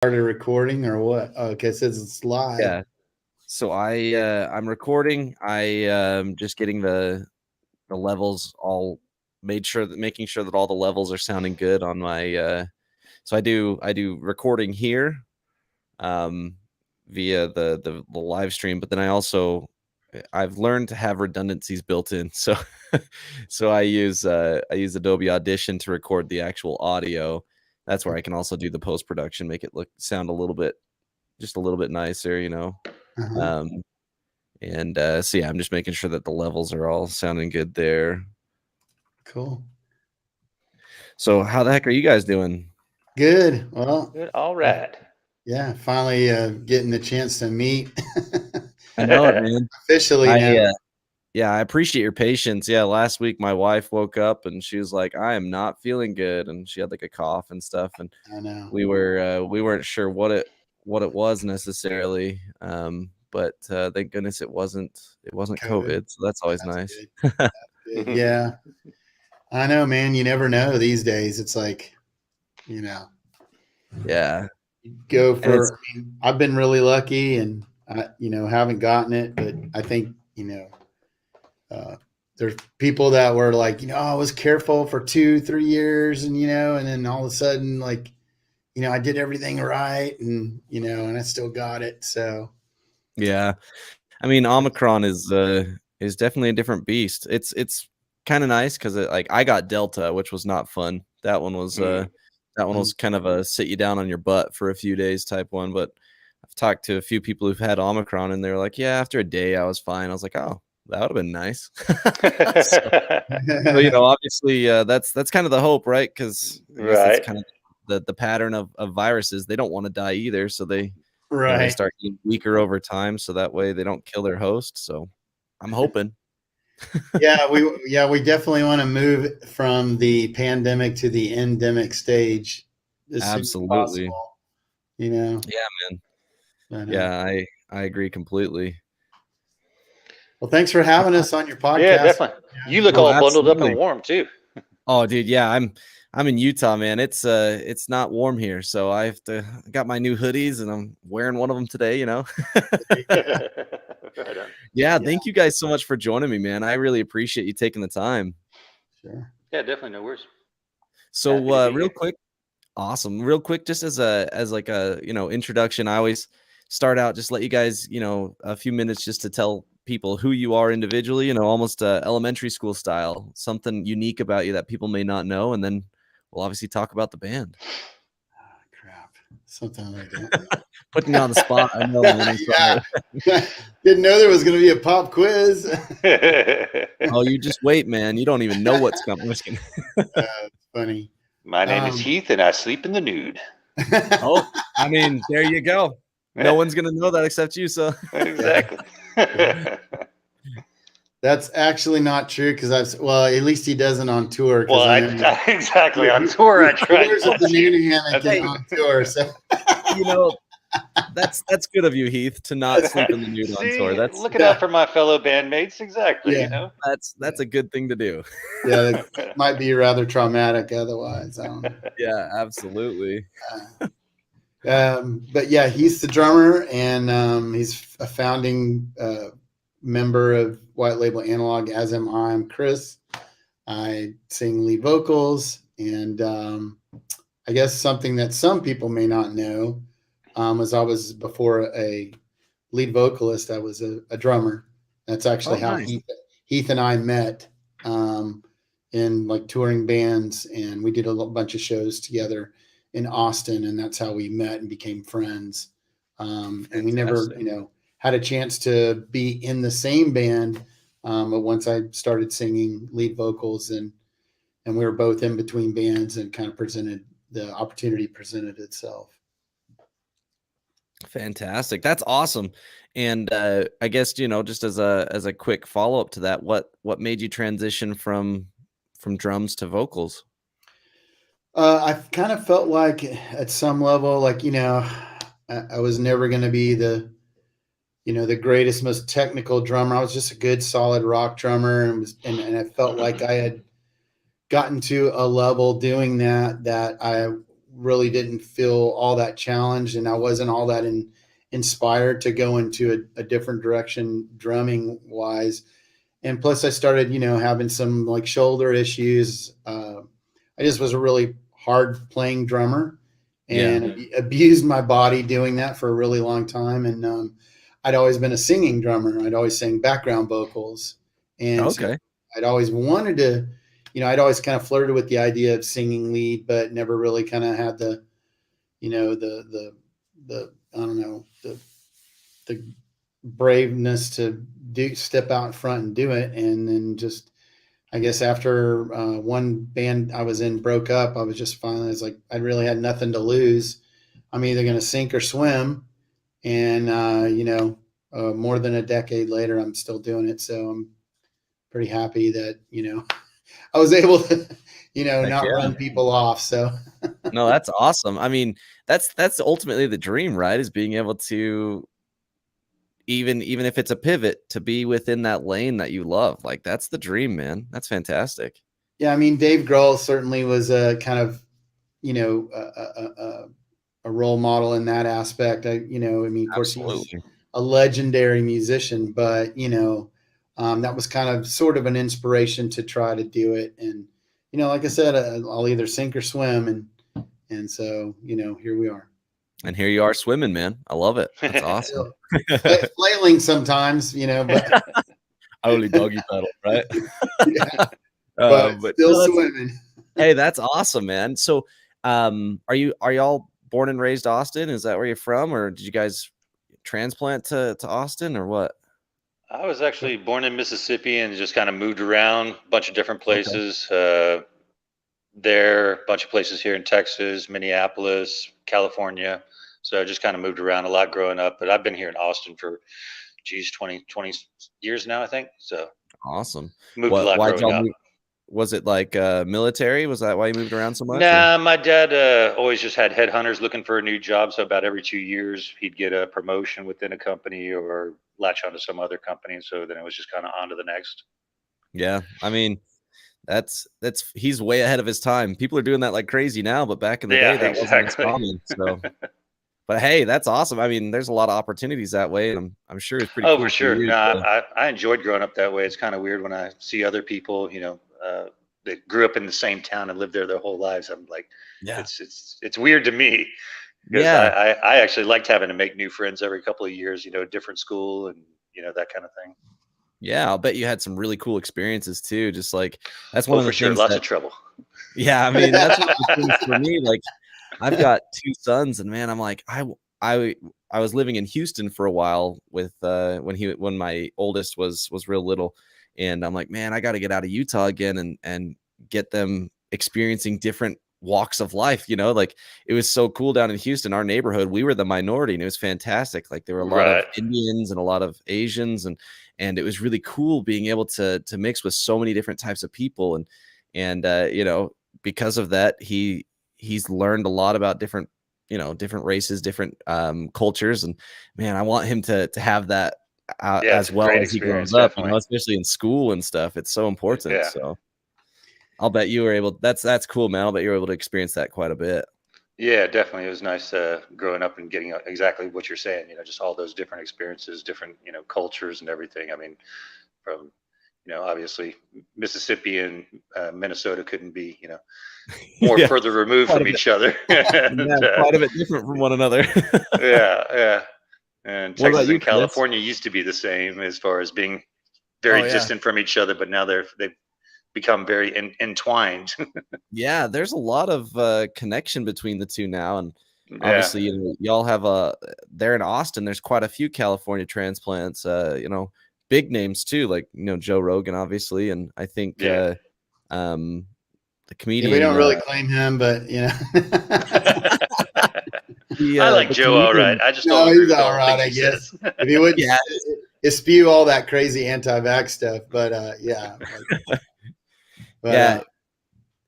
started recording or what? Okay, it says it's live. Yeah. So I'm recording. Just getting the levels all making sure that all the levels are sounding good on my so I do recording here via the live stream, but then I've learned to have redundancies built in. So so I use Adobe Audition to record the actual audio. That's where I can also do the post production, make it sound a little bit nicer, Uh-huh. Um, so yeah, I'm just making sure that the levels are all sounding good there. Cool. So how the heck are you guys doing? Good. Well, Good. All right. yeah, finally getting the chance to meet. I know it, man. Officially now. Yeah, I appreciate your patience. Yeah, last week my wife woke up and she was like, "I am not feeling good," and she had like a cough and stuff, and I know. we weren't sure what it was necessarily. But thank goodness it wasn't COVID, so that's always nice. Good. That's good. Yeah. I know, man. You never know these days. It's like, Yeah. you go for. I've been really lucky, and I, haven't gotten it, but I think there's people that were like, I was careful for 2-3 years, and and then all of a sudden, like, I did everything right, and and I still got it. So yeah, I mean, Omicron is definitely a different beast. It's kind of nice because like I got Delta, which was not fun. That one was kind of a sit you down on your butt for a few days type one. But I've talked to a few people who've had Omicron, and they're like, yeah, after a day I was fine. I was like, oh, that would have been nice. So obviously that's kind of the hope, right? Because that's kind of the pattern of viruses. They don't want to die either, so they they start getting weaker over time, so that way they don't kill their host. So I'm hoping. yeah, we definitely want to move from the pandemic to the endemic stage as soon as possible. Yeah, man. Yeah, I agree completely. Well, thanks for having us on your podcast. Yeah, definitely. You look all bundled up and warm too. Oh, dude, yeah, I'm in Utah, man. It's not warm here, so I got my new hoodies and I'm wearing one of them today, Right on. Yeah, thank you guys so much for joining me, man. I really appreciate you taking the time. Sure. Yeah, definitely, no worries. So real quick, awesome. Real quick, just as like a introduction, I always start out just let you guys a few minutes just to tell people who you are individually, almost elementary school style, something unique about you that people may not know, and then we'll obviously talk about the band. Crap, something like that. Putting you on the spot. I know. Didn't know there was going to be a pop quiz. Oh, you just wait, man. You don't even know what's coming. It's funny. My name is Heath, and I sleep in the nude. Oh, I mean, there you go. No one's gonna know that except you. So exactly. That's actually not true because at least he doesn't on tour. Well, exactly on tour. I tried. The nanny hammock on tour. So that's good of you, Heath, to not sleep in the nude on tour. That's looking out for my fellow bandmates. Exactly. Yeah. That's a good thing to do. Yeah, it might be rather traumatic otherwise. I don't know. Yeah, absolutely. But yeah, he's the drummer, and he's a founding member of White Label Analog, as am I. I'm Chris. I sing lead vocals, and I guess something that some people may not know is I was, before a lead vocalist, I was a drummer. That's actually how nice. Heath and I met in like touring bands, and we did a bunch of shows together in Austin, and that's how we met and became friends. And we never, had a chance to be in the same band. But once I started singing lead vocals, and we were both in between bands, and kind of the opportunity presented itself. Fantastic. That's awesome. And I guess, just as a quick follow-up to that, what made you transition from drums to vocals? I kind of felt like at some level, like, I was never going to be the greatest, most technical drummer. I was just a good, solid rock drummer. And I felt like I had gotten to a level doing that I really didn't feel all that challenged, and I wasn't all that inspired to go into a different direction drumming wise. And plus I started, having some like shoulder issues. I just was a really hard playing drummer and abused my body doing that for a really long time. And I'd always been a singing drummer. I'd always sang background vocals. And so I'd always wanted to, I'd always kind of flirted with the idea of singing lead, but never really kind of had the, I don't know, the braveness to step out in front and do it. And then just, I guess after one band I was in broke up, I was just finally, I was like, I really had nothing to lose. I'm either going to sink or swim. And, more than a decade later, I'm still doing it. So I'm pretty happy that, I was able to, not run people off. So no, that's awesome. I mean, that's ultimately the dream, right? Is being able to, even if it's a pivot, to be within that lane that you love. Like, that's the dream, man. That's fantastic. Yeah. I mean, Dave Grohl certainly was a kind of, a role model in that aspect. Of course he's a legendary musician, but, that was kind of sort of an inspiration to try to do it. And, like I said, I'll either sink or swim. And so, here we are. And here you are swimming, man. I love it. That's awesome. Flailing sometimes, but only doggy paddle, right? Yeah. But still swimming. Hey, that's awesome, man. So, are y'all born and raised Austin? Is that where you're from, or did you guys transplant to Austin, or what? I was actually born in Mississippi and just kind of moved around a bunch of different places. There, a bunch of places here in Texas, Minneapolis, California. So I just kind of moved around a lot growing up, but I've been here in Austin for 20 years now, I think. So awesome. Moved a lot growing up. Was it like military? Was that why you moved around so much? Nah, my dad always just had headhunters looking for a new job. So about every 2 years, he'd get a promotion within a company or latch onto some other company. So then it was just kind of on to the next. Yeah. I mean, he's way ahead of his time. People are doing that like crazy now, but back in the day, that wasn't as common. So, but hey, that's awesome. I mean, there's a lot of opportunities that way, and I'm sure it's pretty cool. Oh, for sure. No, I enjoyed growing up that way. It's kind of weird when I see other people, that grew up in the same town and lived there their whole lives. I'm like, it's weird to me. Because I actually liked having to make new friends every couple of years, different school and, that kind of thing. Yeah, I'll bet you had some really cool experiences too. Just like that's one of the things. Lots of trouble. Yeah, I mean that's one of the things for me. Like I've got 2 sons, and man, I'm like I was living in Houston for a while with when my oldest was real little, and I'm like, man, I got to get out of Utah again and get them experiencing different walks of life. Like it was so cool down in Houston. Our neighborhood, we were the minority, and it was fantastic. Like there were a lot of Indians and a lot of Asians, and it was really cool being able to mix with so many different types of people. And because of that, he's learned a lot about different races, different cultures. And man, I want him to have that as well as he grows up, especially in school and stuff. It's so important. Yeah. So I'll bet you were able, that's cool, man. I'll bet you were able to experience that quite a bit. Yeah, definitely. It was nice growing up and getting exactly what you're saying, just all those different experiences, different, cultures and everything. I mean, from, obviously Mississippi and Minnesota couldn't be, more further removed from each other. Quite a bit different from one another. Yeah. And Texas and California used to be the same as far as being very distant from each other, but now they've become very entwined. Yeah, there's a lot of connection between the two now, and obviously y'all have there in Austin there's quite a few California transplants, big names too, like Joe Rogan obviously, and I think the comedian, we don't really claim him, but I like Joe all right. I just don't he's all right, I guess. If he would spew all that crazy anti-vax stuff, but But,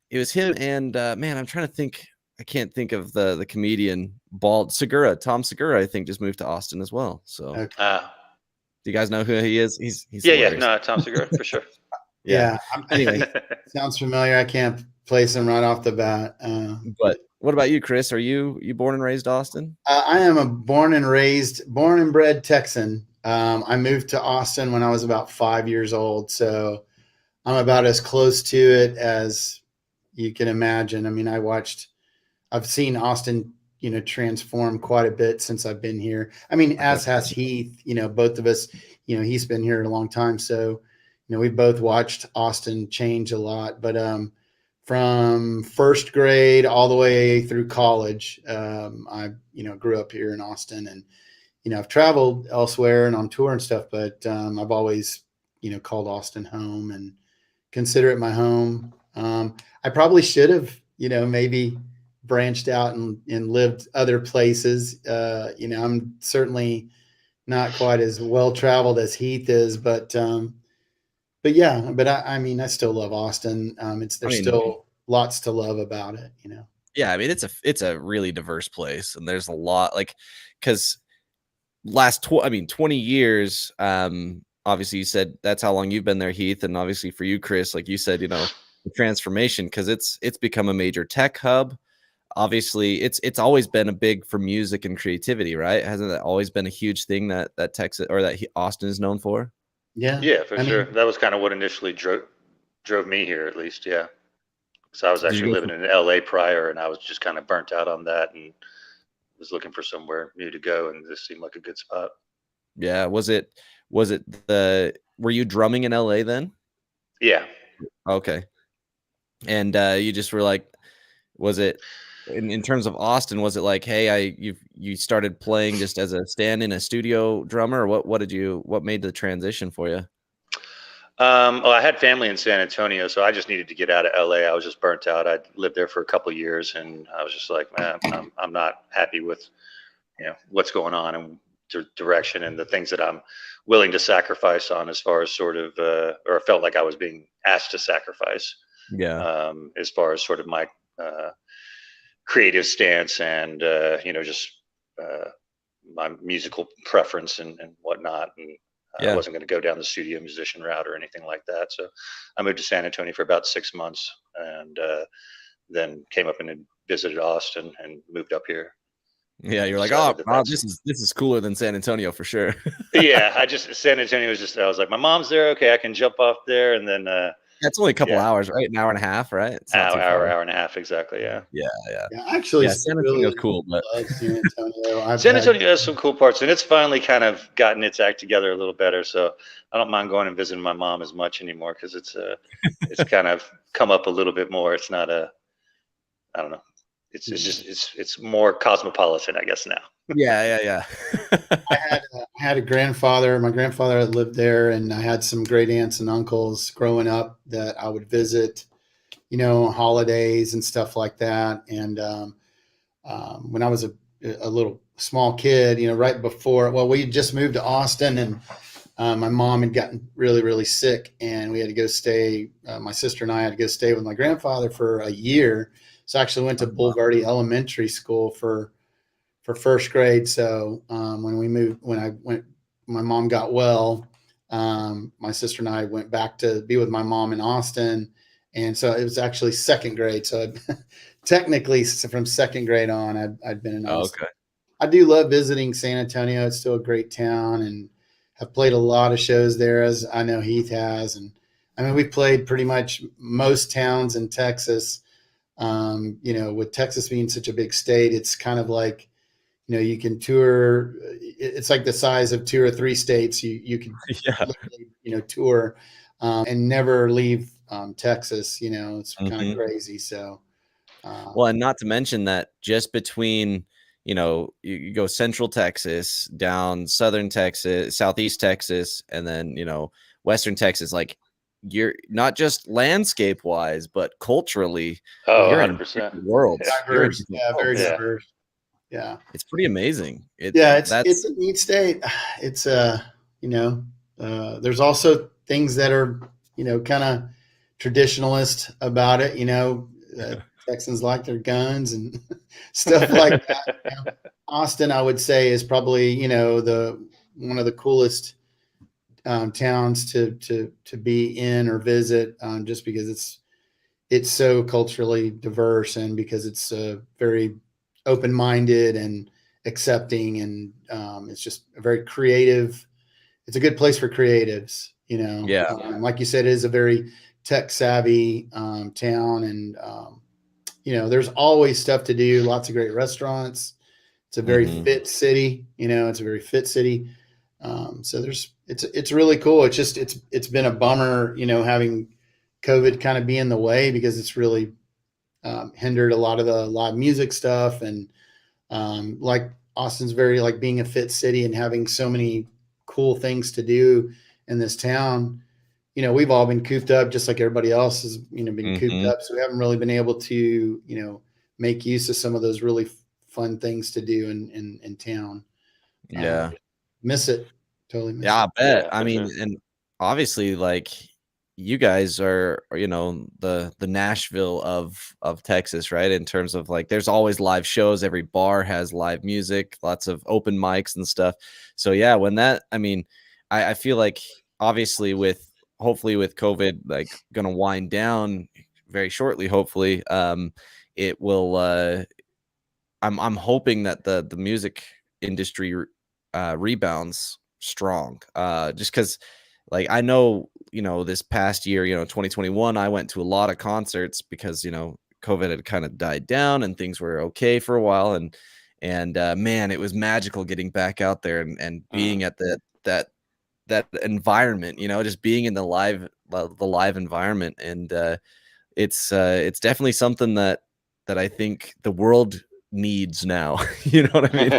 it was him and man, I'm trying to think. I can't think of the comedian Tom Segura. I think just moved to Austin as well. So, do you guys know who he is? He's no, Tom Segura for sure. Yeah. Anyway, sounds familiar. I can't place him right off the bat. But What about you, Chris? Are you born and raised Austin? I am a born and bred Texan. I moved to Austin when I was about 5 years old, so I'm about as close to it as you can imagine. I mean, I've seen Austin, transform quite a bit since I've been here. I mean, as has Heath, both of us, he's been here a long time. So, we've both watched Austin change a lot, but, from first grade all the way through college, I, grew up here in Austin, and, I've traveled elsewhere and on tour and stuff, but, I've always, called Austin home and consider it my home. I probably should have, maybe branched out and lived other places. I'm certainly not quite as well traveled as Heath is, but yeah, but I mean, I still love Austin. There's still lots to love about it, Yeah, I mean, it's a really diverse place, and there's a lot, like, because 20 years. Obviously, you said that's how long you've been there, Heath, and obviously for you, Chris, like you said, the transformation, because it's become a major tech hub. Obviously, it's always been a big for music and creativity, right? Hasn't that always been a huge thing that Texas or that Austin is known for? Yeah, for sure. That was kind of what initially drove me here, at least. Yeah, so I was actually living in LA prior, and I was just kind of burnt out on that, and was looking for somewhere new to go, and this seemed like a good spot. Yeah, were you drumming in LA then? Yeah. Okay. And you just were like, was it in terms of Austin, was it like, hey, you started playing just as a stand-in, a studio drummer, or what made the transition for you? Well, I had family in San Antonio, so I just needed to get out of LA. I was just burnt out. I'd lived there for a couple of years, and I was just like, man, I'm not happy with, what's going on and direction and the things that I'm willing to sacrifice on, as far as sort of, or felt like I was being asked to sacrifice. Yeah. As far as sort of my creative stance and, just my musical preference and whatnot. And I wasn't going to go down the studio musician route or anything like that. So I moved to San Antonio for about 6 months, and then came up and visited Austin and moved up here. Yeah, you're like, this is cooler than San Antonio for sure. Yeah, San Antonio was I was like, my mom's there. Okay, I can jump off there, and then that's only a couple hours, right? An hour and a half, right? It's not hour and a half, exactly. Yeah. Actually, San Antonio's cool, but San Antonio. San Antonio has some cool parts, and it's finally kind of gotten its act together a little better. So I don't mind going and visiting my mom as much anymore, because it's kind of come up a little bit more. It's not I don't know. It's more cosmopolitan, I guess, now. Yeah. I had a grandfather. My grandfather had lived there, and I had some great aunts and uncles growing up that I would visit, holidays and stuff like that. And when I was a little small kid, right before, we just moved to Austin, and my mom had gotten really, really sick, and we had to go stay. My sister and I had to go stay with my grandfather for a year. So I actually went to Boulevardy Elementary School for first grade. So when my mom got well, my sister and I went back to be with my mom in Austin. And so it was actually second grade. So technically from second grade on, I'd been in Austin. Okay. I do love visiting San Antonio. It's still a great town, and have played a lot of shows there, as I know Heath has. And I mean, we've played pretty much most towns in Texas. With Texas being such a big state, it's kind of like, you can tour. It's like the size of 2 or 3 states. You can, tour and never leave Texas. It's kind of crazy. So, well, and not to mention that just between, you go central Texas, down southern Texas, southeast Texas, and then, western Texas, like, you're not just landscape wise, but culturally, you're 100%. in worlds. Diverse. Very diverse. Yeah. It's pretty amazing. It's a neat state. It's there's also things that are, kind of traditionalist about it, Texans like their guns and stuff like that. Austin, I would say, is probably, one of the coolest towns to be in or visit, just because it's so culturally diverse, and because it's very open-minded and accepting, and it's just a very creative. It's a good place for creatives, Yeah. Like you said, it is a very tech savvy town, and there's always stuff to do. Lots of great restaurants. It's a very fit city. It's a very fit city. So it's really cool. It's been a bummer, having COVID kind of be in the way, because it's really hindered a lot of the live music stuff. And like Austin's very like being a fit city and having so many cool things to do in this town. We've all been cooped up just like everybody else has, been cooped up. So we haven't really been able to, make use of some of those really fun things to do in town. Yeah. Miss it. Totally miss it. I bet. Yeah, I mean, and obviously, like, you guys are the Nashville of Texas, right? In terms of like, there's always live shows. Every bar has live music, lots of open mics and stuff. So yeah, I feel like obviously hopefully with COVID like gonna wind down very shortly, hopefully, it will. I'm hoping that the music industry rebounds strong, just because like I know this past year, 2021, I went to a lot of concerts because COVID had kind of died down and things were okay for a while, and man, it was magical getting back out there and being at that environment, just being in the live environment. And it's definitely something that I think the world needs now. You know what I mean?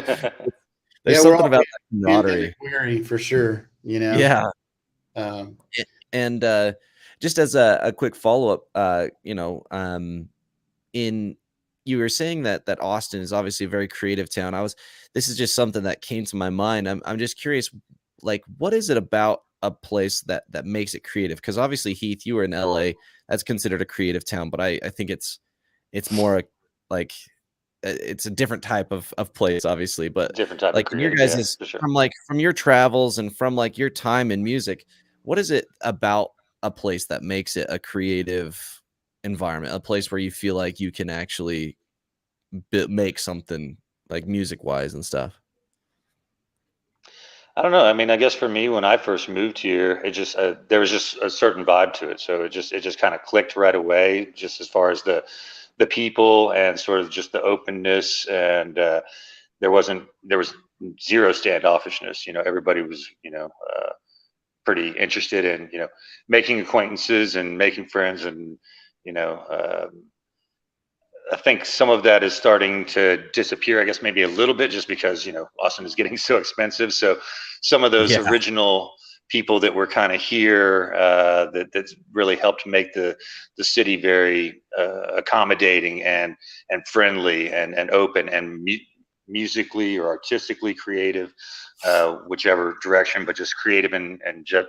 There's something about that camaraderie. Weary for sure. Yeah. Um, And just as a quick follow-up, in you were saying that Austin is obviously a very creative town. This is just something that came to my mind. I'm just curious, like, what is it about a place that makes it creative? Because obviously, Heath, you were in LA. That's considered a creative town, but I think it's more like it's a different type of place, obviously. But different type like of in your creative, guys' for sure. from your travels and from like your time in music, what is it about a place that makes it a creative environment, a place where you feel like you can actually make something like music wise and stuff? I don't know. I mean, I guess for me, when I first moved here, it just there was just a certain vibe to it. So it just kind of clicked right away, just as far as the people and sort of just the openness, and there was zero standoffishness. Everybody was pretty interested in making acquaintances and making friends, and you know. I think some of that is starting to disappear. I guess maybe a little bit, just because Austin is getting so expensive. So some of those Yeah. original people that were kind of here, that's really helped make the city very accommodating and friendly and open and musically or artistically creative, whichever direction, but just creative and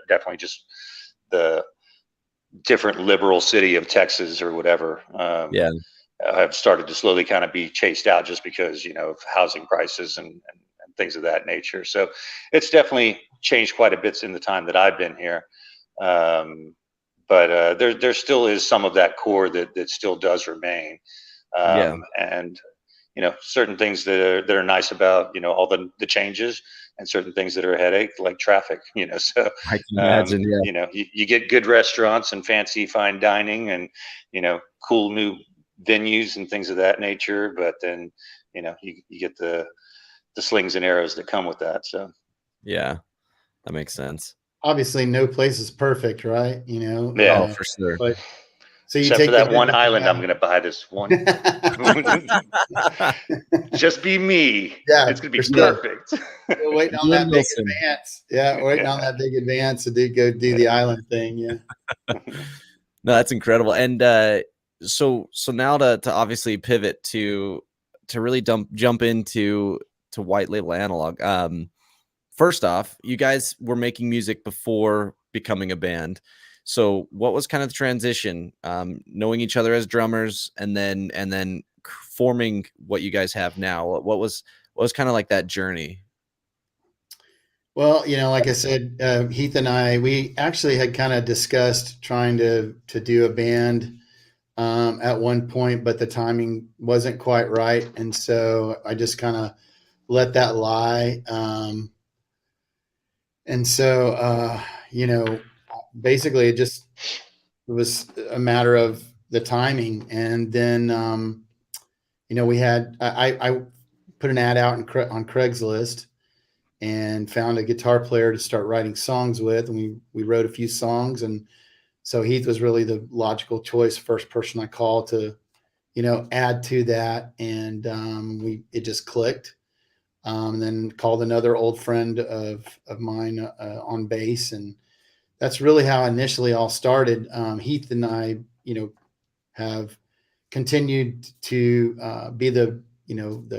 definitely just the different liberal city of Texas or whatever. Yeah. Have started to slowly kind of be chased out just because of housing prices and things of that nature. So it's definitely changed quite a bit in the time that I've been here. But there still is some of that core that still does remain. Yeah. And certain things that are nice about all the changes, and certain things that are a headache, like traffic. So I can imagine. Yeah. you get good restaurants and fancy fine dining, and cool new venues and things of that nature, but then you get the slings and arrows that come with that. So Yeah, that makes sense. Obviously, no place is perfect, right? Yeah. Oh, for sure. But so you except take for that the one good with the island, I'm bad. gonna buy this one. Just be me. Yeah, It's gonna be for sure. perfect. We're waiting on that big advance. Yeah, we're waiting on that big advance to go do the island thing. Yeah. No, that's incredible. And so now to obviously pivot to really jump into White Label Analog. First off, you guys were making music before becoming a band. So what was kind of the transition, knowing each other as drummers and then forming what you guys have now? What was kind of like that journey? Well, like I said, Heath and I, we actually had kind of discussed trying to do a band at one point, but the timing wasn't quite right. And so I just kind of let that lie. And so, basically it was a matter of the timing. And then, we had, I put an ad out on Craigslist and found a guitar player to start writing songs with. And we wrote a few songs. And so Heath was really the logical choice, first person I called to, add to that. And it just clicked. And then called another old friend of mine on bass. And that's really how initially all started. Heath and I, have continued to be the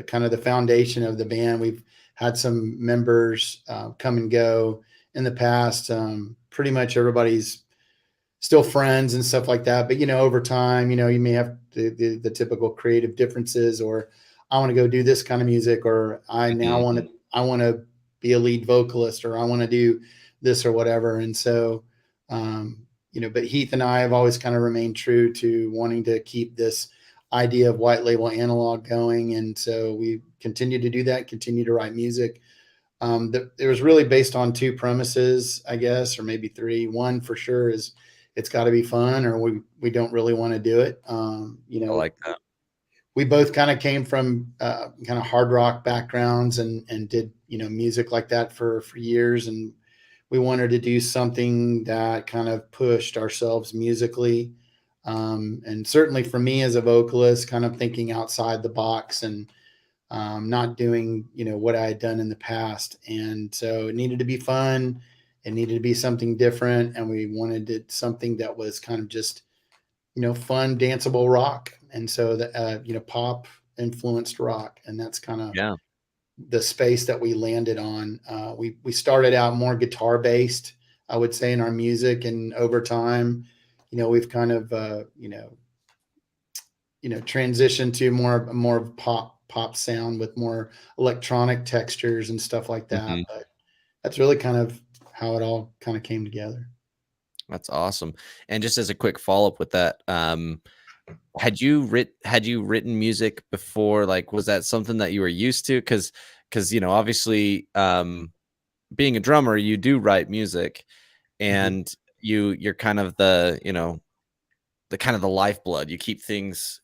kind of the foundation of the band. We've had some members come and go in the past. Pretty much everybody's still friends and stuff like that. But, over time, you may have the typical creative differences, or I want to go do this kind of music, or I now I want to be a lead vocalist, or I want to do this or whatever. And so, but Heath and I have always kind of remained true to wanting to keep this idea of white label analog going. And so we continue to do that, continue to write music. It was really based on two premises, I guess, or maybe three. One for sure is it's got to be fun, or we don't really want to do it. I like that. We both kind of came from kind of hard rock backgrounds and did, music like that for years. And we wanted to do something that kind of pushed ourselves musically. And certainly for me as a vocalist, kind of thinking outside the box and not doing, what I had done in the past. And so it needed to be fun. It needed to be something different. And we wanted something that was kind of just, fun, danceable rock. And so the, pop influenced rock. And that's kind of the space that we landed on. We started out more guitar based, I would say, in our music. And over time, we've kind of, transitioned to more of pop sound with more electronic textures and stuff like that. But that's really kind of how it all kind of came together. That's awesome. And just as a quick follow-up with that, had you written music before? Like, was that something that you were used to? Because obviously, being a drummer, you do write music, and you're kind of the kind of the lifeblood. You keep things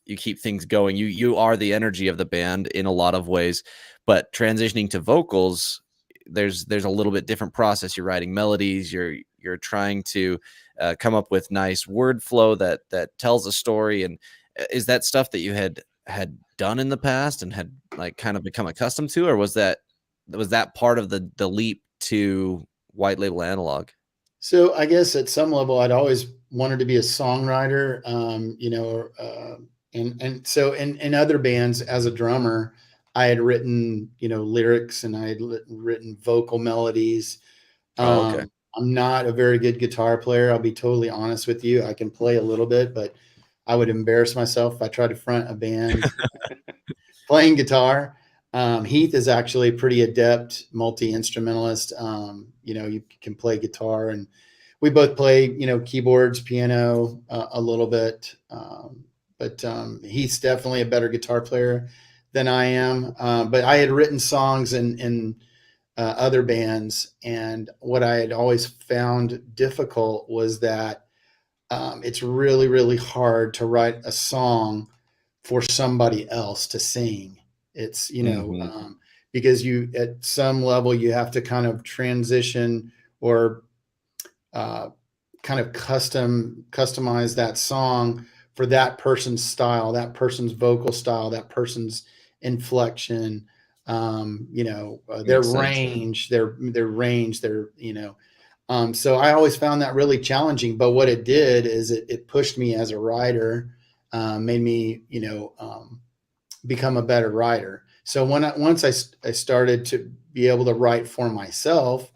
going. You are the energy of the band in a lot of ways. But transitioning to vocals, there's a little bit different process. You're writing melodies. You're trying to come up with nice word flow that tells a story. And is that stuff that you had done in the past and had like kind of become accustomed to, or was that part of the leap to white label analog? So I guess at some level, I'd always wanted to be a songwriter, and so in other bands as a drummer, I had written, lyrics, and I had written vocal melodies. Okay. I'm not a very good guitar player. I'll be totally honest with you. I can play a little bit, but I would embarrass myself if I tried to front a band playing guitar. Heath is actually a pretty adept multi-instrumentalist. You can play guitar, and we both play, keyboards, piano, a little bit. But Heath's definitely a better guitar player than I am. But I had written songs in other bands, and what I had always found difficult was that it's really, really hard to write a song for somebody else to sing. It's, because you, at some level, you have to kind of transition or kind of customize that song for that person's style, that person's vocal style, that person's inflection, their range, so I always found that really challenging. But what it did is it pushed me as a writer, made me, become a better writer. So once I started to be able to write for myself,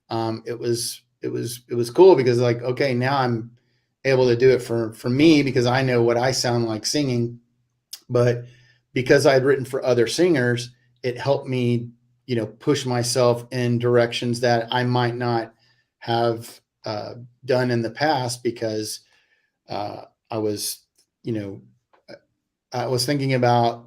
it was cool, because like, okay, now I'm able to do it for me, because I know what I sound like singing. But because I had written for other singers, it helped me, push myself in directions that I might not have done in the past, because I was you know, I was thinking about,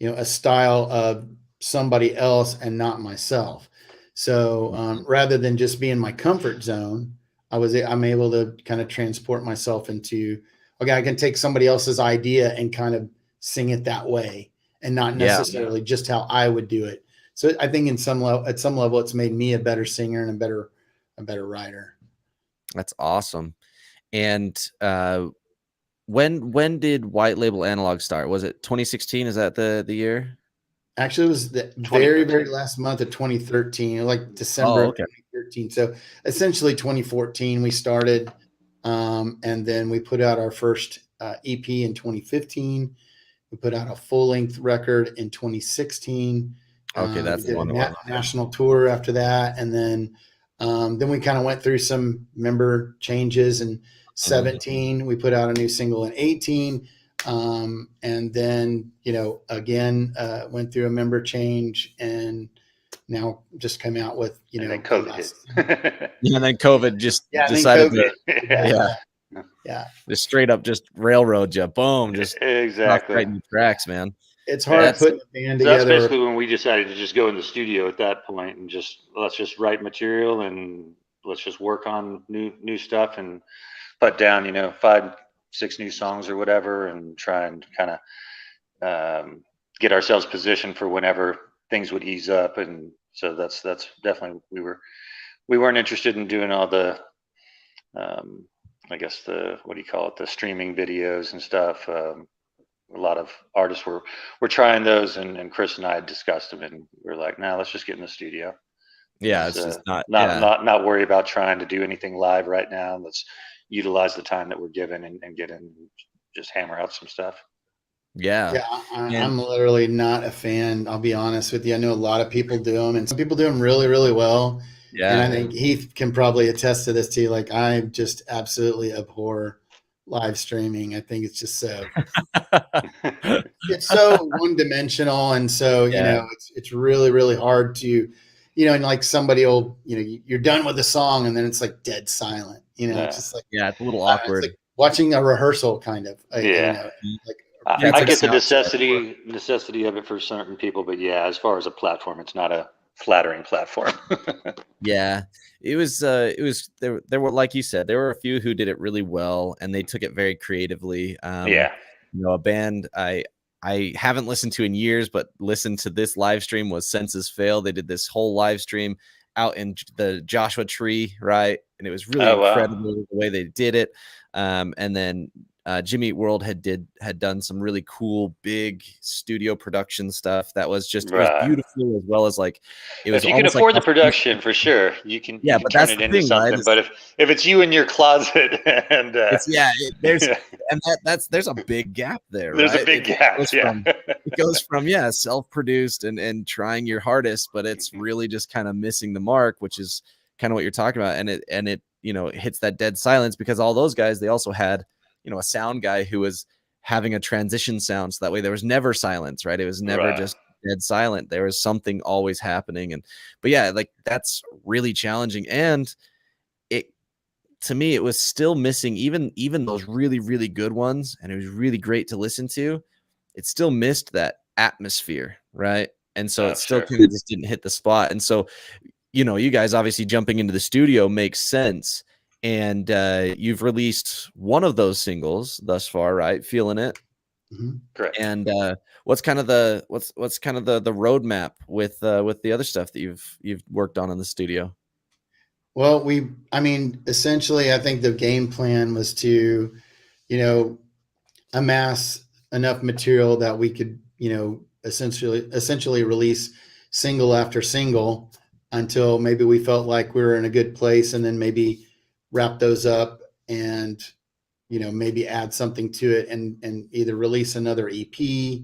a style of somebody else and not myself. So rather than just be in my comfort zone, I'm able to kind of transport myself into, okay, I can take somebody else's idea and kind of sing it that way, and not necessarily just how I would do it. So I think at some level, it's made me a better singer and a better writer. That's awesome. And when did White Label Analog start? Was it 2016? Is that the year? Actually, it was the very, very last month of 2013, like December of 2013. So essentially 2014, we started, and then we put out our first EP in 2015. We put out a full-length record in 2016. Okay, that's we did the one. a national tour after that, and then we kind of went through some member changes. In 17, we put out a new single in 18. And then, again, went through a member change, and now just came out with, and then COVID hit. And then COVID just decided to, just straight up just railroad you. Boom. Just exactly right in the tracks, man. It's hard putting a band together. That's basically when we decided to just go in the studio at that point and let's just write material and let's just work on new stuff and put down, 5-6 new songs or whatever, and try and kind of get ourselves positioned for whenever things would ease up. And so that's definitely, we weren't interested in doing all the I guess the streaming videos and stuff. A lot of artists were trying those, and Chris and I had discussed them, and we were like, "Nah, let's just get in the studio." Yeah, it's just not worry about trying to do anything live right now. Let's utilize the time that we're given and get in, and just hammer out some stuff. Yeah. I'm literally not a fan. I'll be honest with you. I know a lot of people do them, and some people do them really, really well. Yeah. And I think Heath can probably attest to this too. Like, I just absolutely abhor live streaming. I think it's just so it's so one-dimensional, and so it's really, really hard to, and like somebody will, you're done with the song, and then it's like dead silent. It's just like it's a little awkward. It's like watching a rehearsal, kind of. I get the necessity of it for certain people, but as far as a platform, it's not a flattering platform. It was there were, like you said, there were a few who did it really well, and they took it very creatively. A band I haven't listened to in years, but listened to this live stream was Senses Fail. They did this whole live stream out in the Joshua Tree, right? And it was really incredible the way they did it. And then Jimmy Eat World had done some really cool big studio production stuff that was just it was beautiful, as well as like it was. If you can afford the production, for sure, you can but turn it into something. Right? But if it's you in your closet and there's a big gap there. There's a big gap. It goes from self-produced and trying your hardest, but it's really just kind of missing the mark, which is kind of what you're talking about, and it hits that dead silence, because all those guys, they also had a sound guy who was having a transition sound, so that way there was never silence, right? It was never just dead silent. There was something always happening. But like, that's really challenging, and to me it was still missing, even those really, really good ones, and it was really great to listen to. It still missed that atmosphere, right? And so it still kind of just didn't hit the spot. And so you guys obviously jumping into the studio makes sense. And you've released one of those singles thus far, right? Feeling It. Mm-hmm. Correct. And what's kind of the roadmap with the other stuff that you've worked on in the studio? Well, essentially, I think the game plan was to, amass enough material that we could, essentially release single after single until maybe we felt like we were in a good place, and then maybe wrap those up and, maybe add something to it and either release another EP,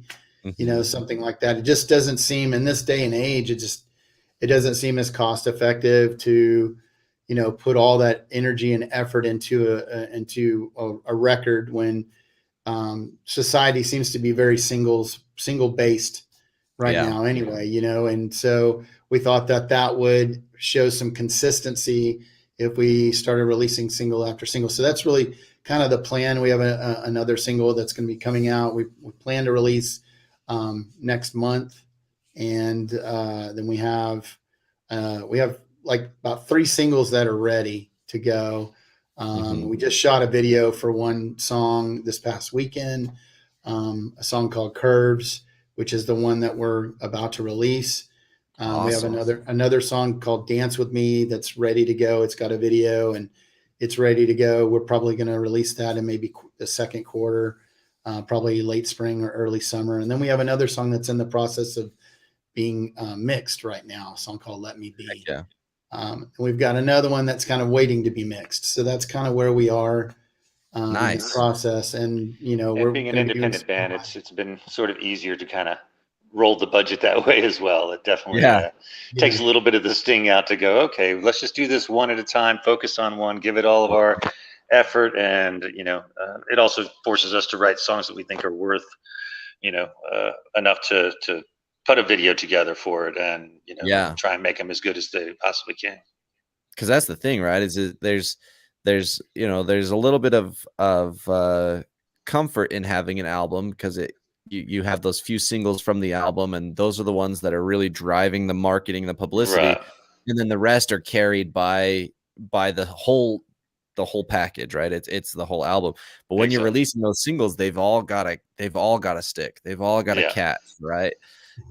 something like that. It just doesn't seem, in this day and age, it doesn't seem as cost effective to, put all that energy and effort into a record when society seems to be very single based right now anyway, and so we thought that would show some consistency if we started releasing single after single. So that's really kind of the plan. We have another single that's going to be coming out. We plan to release next month, and then we have like about 3 singles that are ready to go. We just shot a video for one song this past weekend, a song called Curves, which is the one that we're about to release. Awesome. We have another song called Dance With Me that's ready to go. It's got a video and it's ready to go. We're probably going to release that in maybe the second quarter, probably late spring or early summer. And then we have another song that's in the process of being mixed right now, a song called Let Me Be. Yeah. And we've got another one that's kind of waiting to be mixed. So that's kind of where we are in the process. And, you know, we're being an independent band. It's been sort of easier to kind of roll the budget that way as well. It definitely takes a little bit of the sting out to go, okay, let's just do this one at a time, focus on one, give it all of our effort. And, you know, it also forces us to write songs that we think are worth, you know, enough to put a video together for it and, you know, try and make them as good as they possibly can. Because that's the thing, right? Is there's you know, there's a little bit of comfort in having an album because you have those few singles from the album, and those are the ones that are really driving the marketing, the publicity, and then the rest are carried by the whole package, right? It's the whole album. But when you're releasing those singles, they've all got to stick. They've all got to catch, right?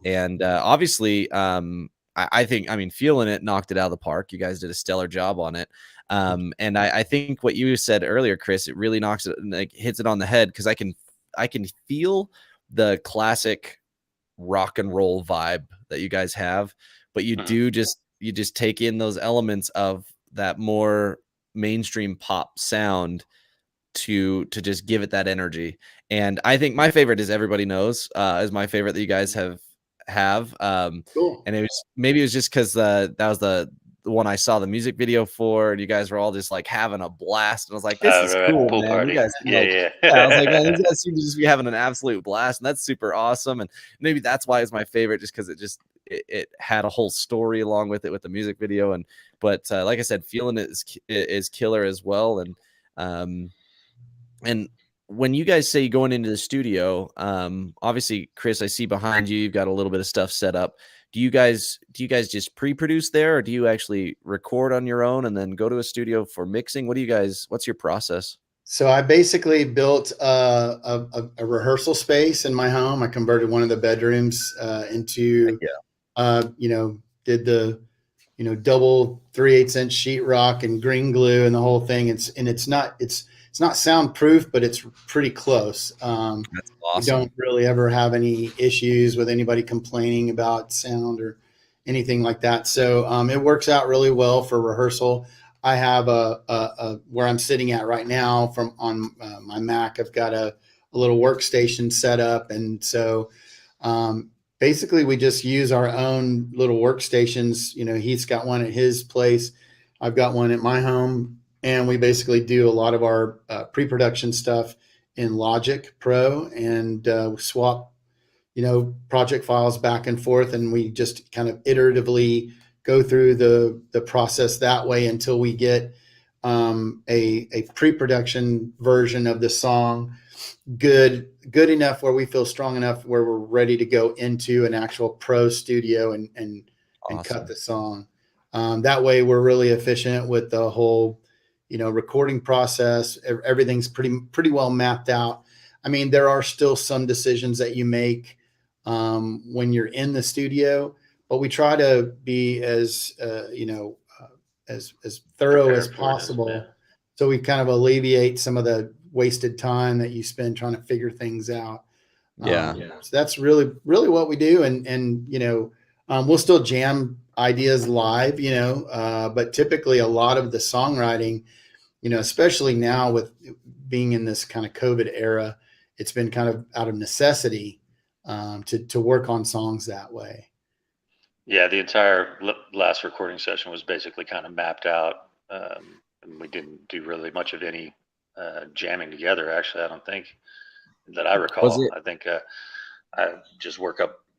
And obviously, I think, I mean, Feeling It knocked it out of the park. You guys did a stellar job on it. And I think what you said earlier, Chris, it really knocks it, like, hits it on the head, because I can feel the classic rock and roll vibe that you guys have, but you do you just take in those elements of that more mainstream pop sound to just give it that energy. And I think my favorite is Everybody Knows, is my favorite that you guys have. Cool. And it was just because that was the one I saw the music video for, and you guys were all just like having a blast, and I was like, this is cool, pool man. Party. You guys I was like, man, these guys seem to just be having an absolute blast, and that's super awesome. And maybe that's why it's my favorite, just because it had a whole story along with it, with the music video. But like I said, Feeling It is killer as well. And when you guys say going into the studio, obviously, Chris, I see behind you, you've got a little bit of stuff set up. Do you guys just pre-produce there, or do you actually record on your own and then go to a studio for mixing? What's your process? So I basically built a rehearsal space in my home. I converted one of the bedrooms into, did the, double 3/8-inch sheetrock and green glue and the whole thing. It's not soundproof, but it's pretty close. That's awesome. We don't really ever have any issues with anybody complaining about sound or anything like that. So it works out really well for rehearsal. I have a where I'm sitting at right now on my Mac. I've got a little workstation set up, and so basically we just use our own little workstations. Heath's got one at his place. I've got one at my home. And we basically do a lot of our pre-production stuff in Logic Pro, and swap, project files back and forth. And we just kind of iteratively go through the process that way until we get a pre-production version of the song good enough where we feel strong enough where we're ready to go into an actual pro studio and Awesome. cut the song. That way we're really efficient with the whole recording process. Everything's pretty well mapped out. I mean, there are still some decisions that you make when you're in the studio, but we try to be as thorough as possible. So we kind of alleviate some of the wasted time that you spend trying to figure things out. So that's really what we do. And we'll still jam ideas live, but typically a lot of the songwriting, especially now with being in this kind of COVID era, it's been kind of out of necessity to work on songs that way. Yeah, the entire last recording session was basically kind of mapped out. And we didn't do really much of any jamming together, actually, I don't think, that I recall. I think I just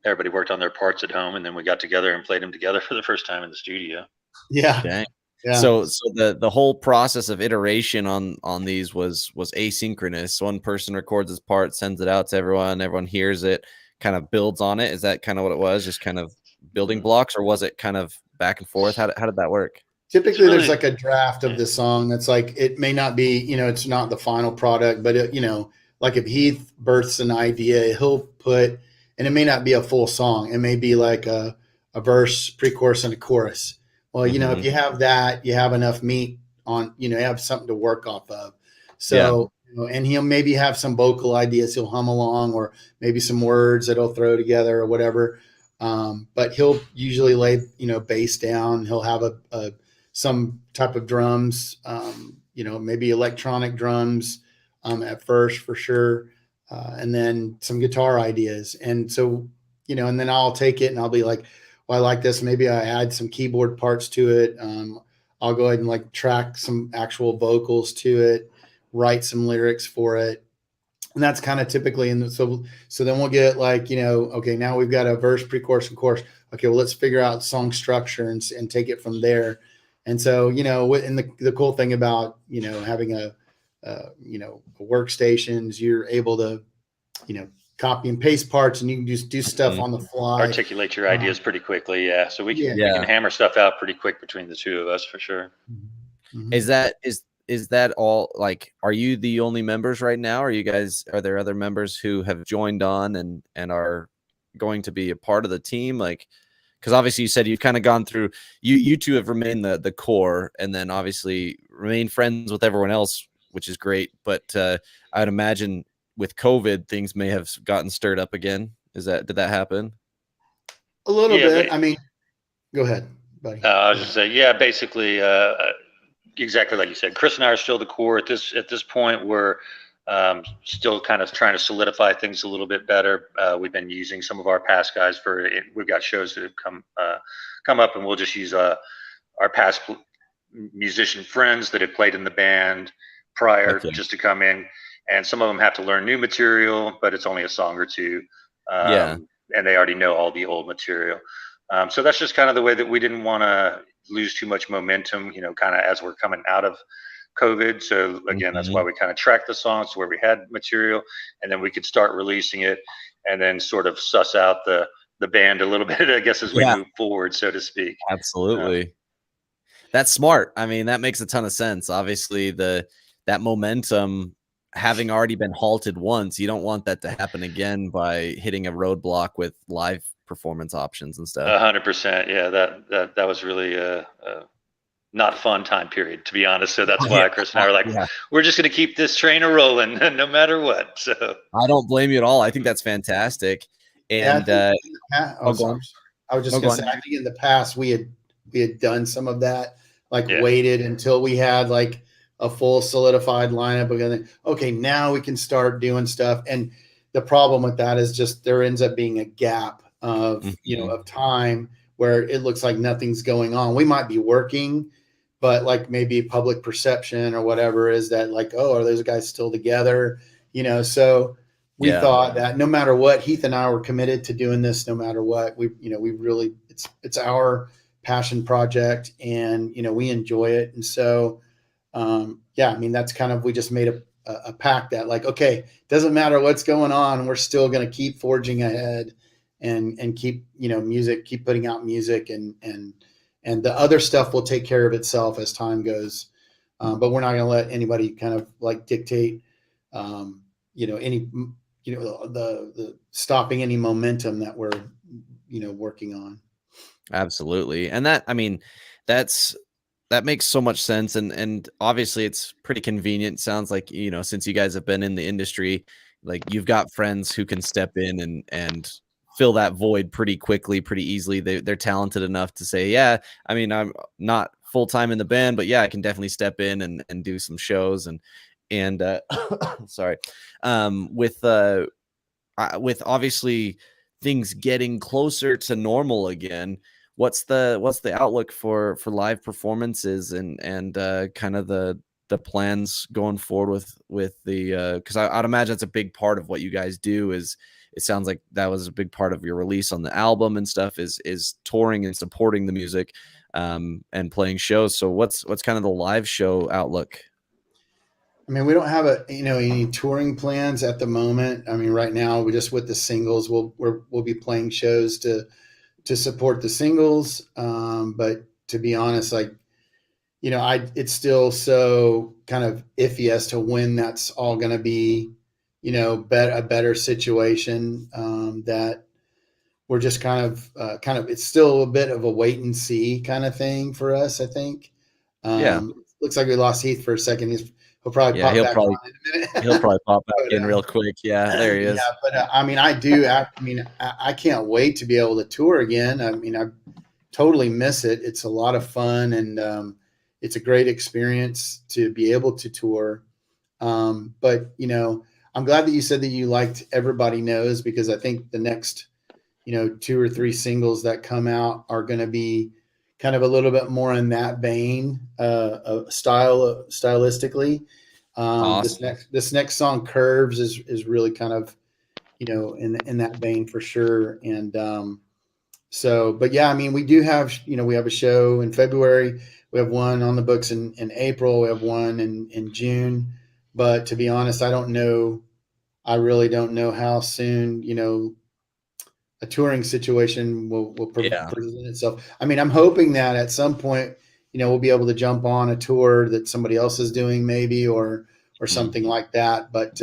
everybody worked on their parts at home, and then we got together and played them together for the first time in the studio. Yeah. Dang. So the whole process of iteration on these was asynchronous. One person records his part, sends it out to everyone hears it, kind of builds on it. Is that kind of what it was? Just kind of building blocks, or was it kind of back and forth? How did that work? Typically there's like a draft of the song that's like, it may not be, it's not the final product, but like if Heath births an idea, he'll put, and it may not be a full song. It may be like a verse, pre-chorus, and a chorus. Well, if you have that, you have enough meat on, you have something to work off of. So, and he'll maybe have some vocal ideas he'll hum along, or maybe some words that he'll throw together or whatever. But he'll usually lay, bass down. He'll have some type of drums, maybe electronic drums at first for sure. And then some guitar ideas. And so, and then I'll take it and I'll be like, well, I like this. Maybe I add some keyboard parts to it. I'll go ahead and like track some actual vocals to it, write some lyrics for it. And that's kind of typically so then we'll get like, okay, now we've got a verse, pre-chorus, and chorus. Okay, well, let's figure out song structure and take it from there. And so, and the cool thing about, having a workstations, you're able to, copy and paste parts, and you can just do stuff on the fly. Articulate your ideas pretty quickly. Yeah. So we can hammer stuff out pretty quick between the two of us for sure. Mm-hmm. Is that all, like, are you the only members right now? Are there other members who have joined on and are going to be a part of the team? Like, because obviously you said you've kind of gone through, you two have remained the core, and then obviously remain friends with everyone else, which is great. But I'd imagine with COVID, things may have gotten stirred up again. Did that happen? A little bit. I mean, go ahead, buddy. I was just saying, basically, exactly like you said, Chris and I are still the core at this point. We're still kind of trying to solidify things a little bit better. We've been using some of our past guys for it. We've got shows that have come up, and we'll just use our past musician friends that had played in the band prior just to come in. And some of them have to learn new material, but it's only a song or two. And they already know all the old material. So that's just kind of the way that we didn't want to lose too much momentum, kind of as we're coming out of COVID. So again, that's why we kind of tracked the songs where we had material, and then we could start releasing it, and then sort of suss out the band a little bit, I guess, as we move forward, so to speak. Absolutely. That's smart. I mean, that makes a ton of sense. Obviously, that momentum having already been halted once, you don't want that to happen again by hitting a roadblock with live performance options and stuff. 100%. Yeah, that was really not a fun time period, to be honest. So that's why Chris and I were like, we're just going to keep this train a rolling no matter what. So I don't blame you at all. I think that's fantastic. And I was just going to say, I think in the past we had done some of that, like waited until we had like a full solidified lineup. Okay, now we can start doing stuff. And the problem with that is just there ends up being a gap of of time where it looks like nothing's going on. We might be working, but like maybe public perception or whatever is that like, oh, are those guys still together? So we thought that no matter what, Heath and I were committed to doing this no matter what. We really, it's our passion project, and we enjoy it. And so I mean, that's kind of, we just made a pact that like, okay, doesn't matter what's going on, we're still going to keep forging ahead and keep, keep putting out music, and the other stuff will take care of itself as time goes. But we're not going to let anybody kind of like dictate, any, the stopping any momentum that we're, working on. Absolutely. And that, I mean, that makes so much sense. And obviously it's pretty convenient. Sounds like, since you guys have been in the industry, like you've got friends who can step in and fill that void pretty quickly, pretty easily. They're talented enough to say, I mean, I'm not full-time in the band, but I can definitely step in and do some shows and sorry. With obviously things getting closer to normal again, what's the outlook for live performances and kind of the plans going forward with the because I'd imagine it's a big part of what you guys do. Is it sounds like that was a big part of your release on the album and stuff is touring and supporting the music. and playing shows. So what's kind of the live show outlook? I mean, we don't have any touring plans at the moment. I mean, right now we're just with the singles. We'll be playing shows to support the singles. But to be honest, like, it's still so kind of iffy as to when that's all going to be, a better situation, that we're just kind of, it's still a bit of a wait and see kind of thing for us, I think. Looks like we lost Heath for a second. He'll probably pop back on in a minute. He'll probably pop back in real quick. Yeah, there he is. Yeah, but I mean, I can't wait to be able to tour again. I mean, I totally miss it. It's a lot of fun, and it's a great experience to be able to tour. But I'm glad that you said that you liked Everybody Knows, because I think the next, 2 or 3 singles that come out are going to be kind of a little bit more in that vein, stylistically. Awesome. This next song, Curves, is really kind of, in that vein for sure. And but yeah, I mean, we do have, we have a show in February. We have one on the books in April. We have one in June. But to be honest, I really don't know how soon, a touring situation will present itself. I mean, I'm hoping that at some point, we'll be able to jump on a tour that somebody else is doing, maybe, or something like that. But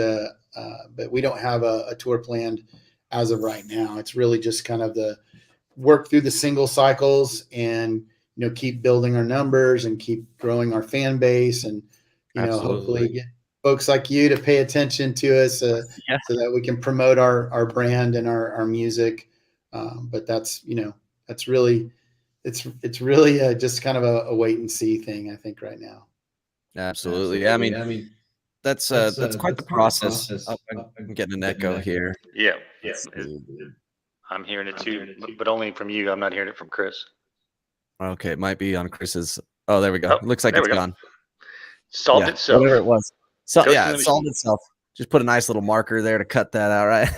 we don't have a tour planned as of right now. It's really just kind of the work through the single cycles and, keep building our numbers and keep growing our fan base, and, hopefully get folks like you to pay attention to us, so that we can promote our brand and our music. But that's really, it's really just kind of a wait and see thing, I think, right now. Absolutely. I mean, that's quite the process. I'm getting an echo here. Yeah. I'm hearing it too, but only from you. I'm not hearing it from Chris. Okay, it might be on Chris's. Oh, there we go. Looks like it's gone. Solved itself. Whatever it was. So it solved itself. Just put a nice little marker there to cut that out, right?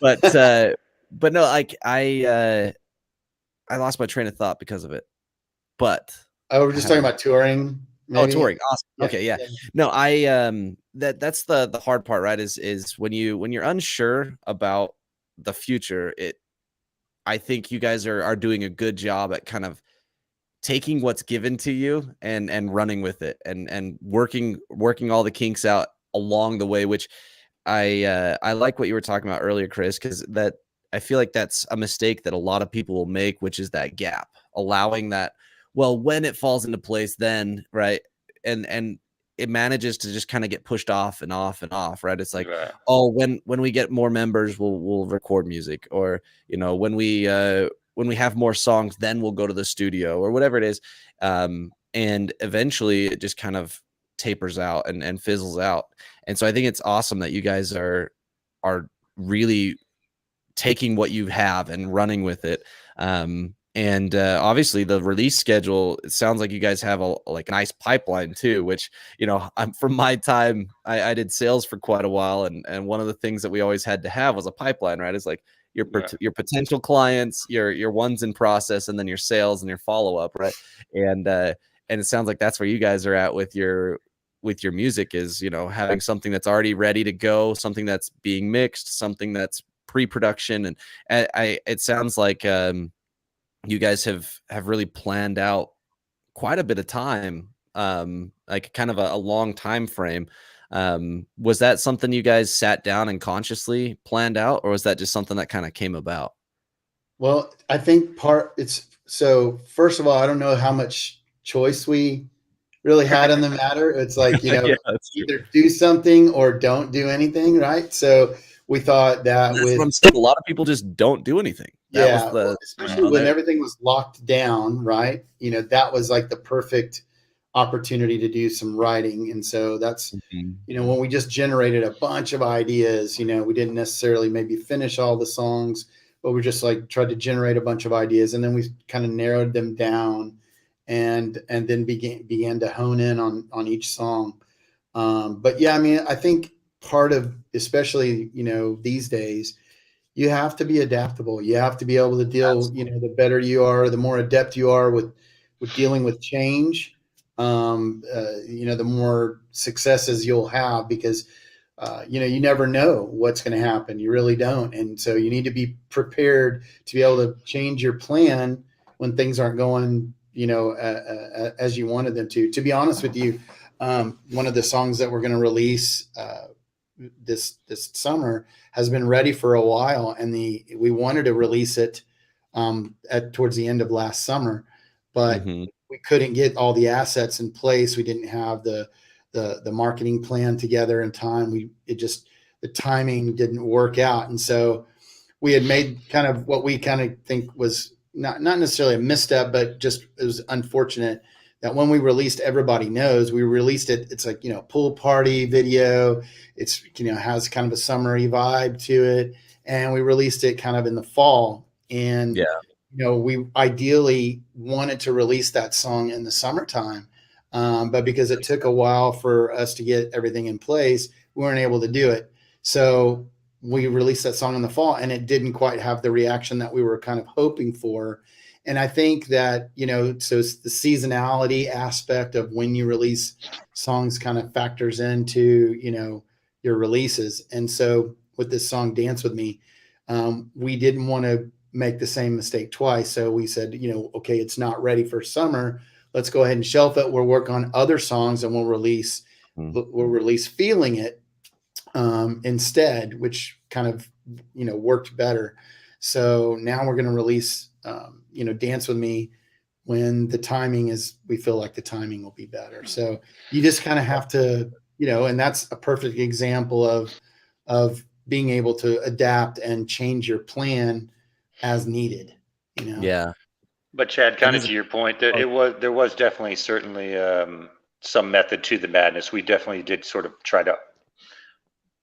But no, like I lost my train of thought because of it. But we're just talking about touring. Maybe? Oh, touring. Awesome. Okay, yeah. No, that's the hard part, right? Is when you're unsure about the future, I think you guys are doing a good job at kind of taking what's given to you and running with it and working all the kinks out along the way, which I like what you were talking about earlier, Chris, because that I feel like that's a mistake that a lot of people will make, which is that gap, allowing that, well, when it falls into place, then right. And it manages to just kind of get pushed off and off and off, right? It's like, oh, when we get more members, we'll record music, or when we have more songs, then we'll go to the studio, or whatever it is. And eventually it just kind of tapers out and fizzles out. And so I think it's awesome that you guys are really taking what you have and running with it. And obviously the release schedule, it sounds like you guys have a nice pipeline too, which, from my time, I did sales for quite a while. And one of the things that we always had to have was a pipeline, right? It's like your potential clients, your ones in process, and then your sales and your follow-up, right? And it sounds like that's where you guys are at with your music, is, having something that's already ready to go, something that's being mixed, something that's pre-production. And it sounds like, you guys have really planned out quite a bit of time, like kind of a long time frame. Was that something you guys sat down and consciously planned out, or was that just something that kind of came about? Well, I think so first of all, I don't know how much choice we really had in the matter. It's like, either do something or don't do anything, right? So we thought that a lot of people just don't do anything. Especially when everything was locked down, right? That was like the perfect opportunity to do some writing. And so that's, when we just generated a bunch of ideas, we didn't necessarily maybe finish all the songs, but we just tried to generate a bunch of ideas, and then we kind of narrowed them down and then began to hone in on each song. But yeah, I mean, I think part of, especially, these days, you have to be adaptable. You have to be able to deal, the better you are, the more adept you are with dealing with change, the more successes you'll have, because you never know what's going to happen. You really don't. And so you need to be prepared to be able to change your plan when things aren't going, as you wanted them to. To be honest with you, one of the songs that we're going to release this summer has been ready for a while, and we wanted to release it towards the end of last summer, but we couldn't get all the assets in place. We didn't have the marketing plan together in time. The timing didn't work out. And so we had made kind of what we kind of think was not necessarily a misstep, but just it was unfortunate that when we released Everybody Knows, we released it. It's like, pool party video. It's, has kind of a summery vibe to it. And we released it kind of in the fall. And, we ideally wanted to release that song in the summertime. But because it took a while for us to get everything in place, we weren't able to do it. So we released that song in the fall, and it didn't quite have the reaction that we were kind of hoping for. And I think that, so it's the seasonality aspect of when you release songs kind of factors into, your releases. And so with this song, Dance With Me, we didn't want to make the same mistake twice. So we said, okay, it's not ready for summer. Let's go ahead and shelf it. We'll work on other songs, and we'll release Feeling It instead, which kind of, worked better. So now we're going to release, Dance With Me when the timing we feel like the timing will be better. So you just kind of have to, and that's a perfect example of being able to adapt and change your plan as needed, Yeah. But Chad, kind of to your point, there was definitely certainly some method to the madness. We definitely did sort of try to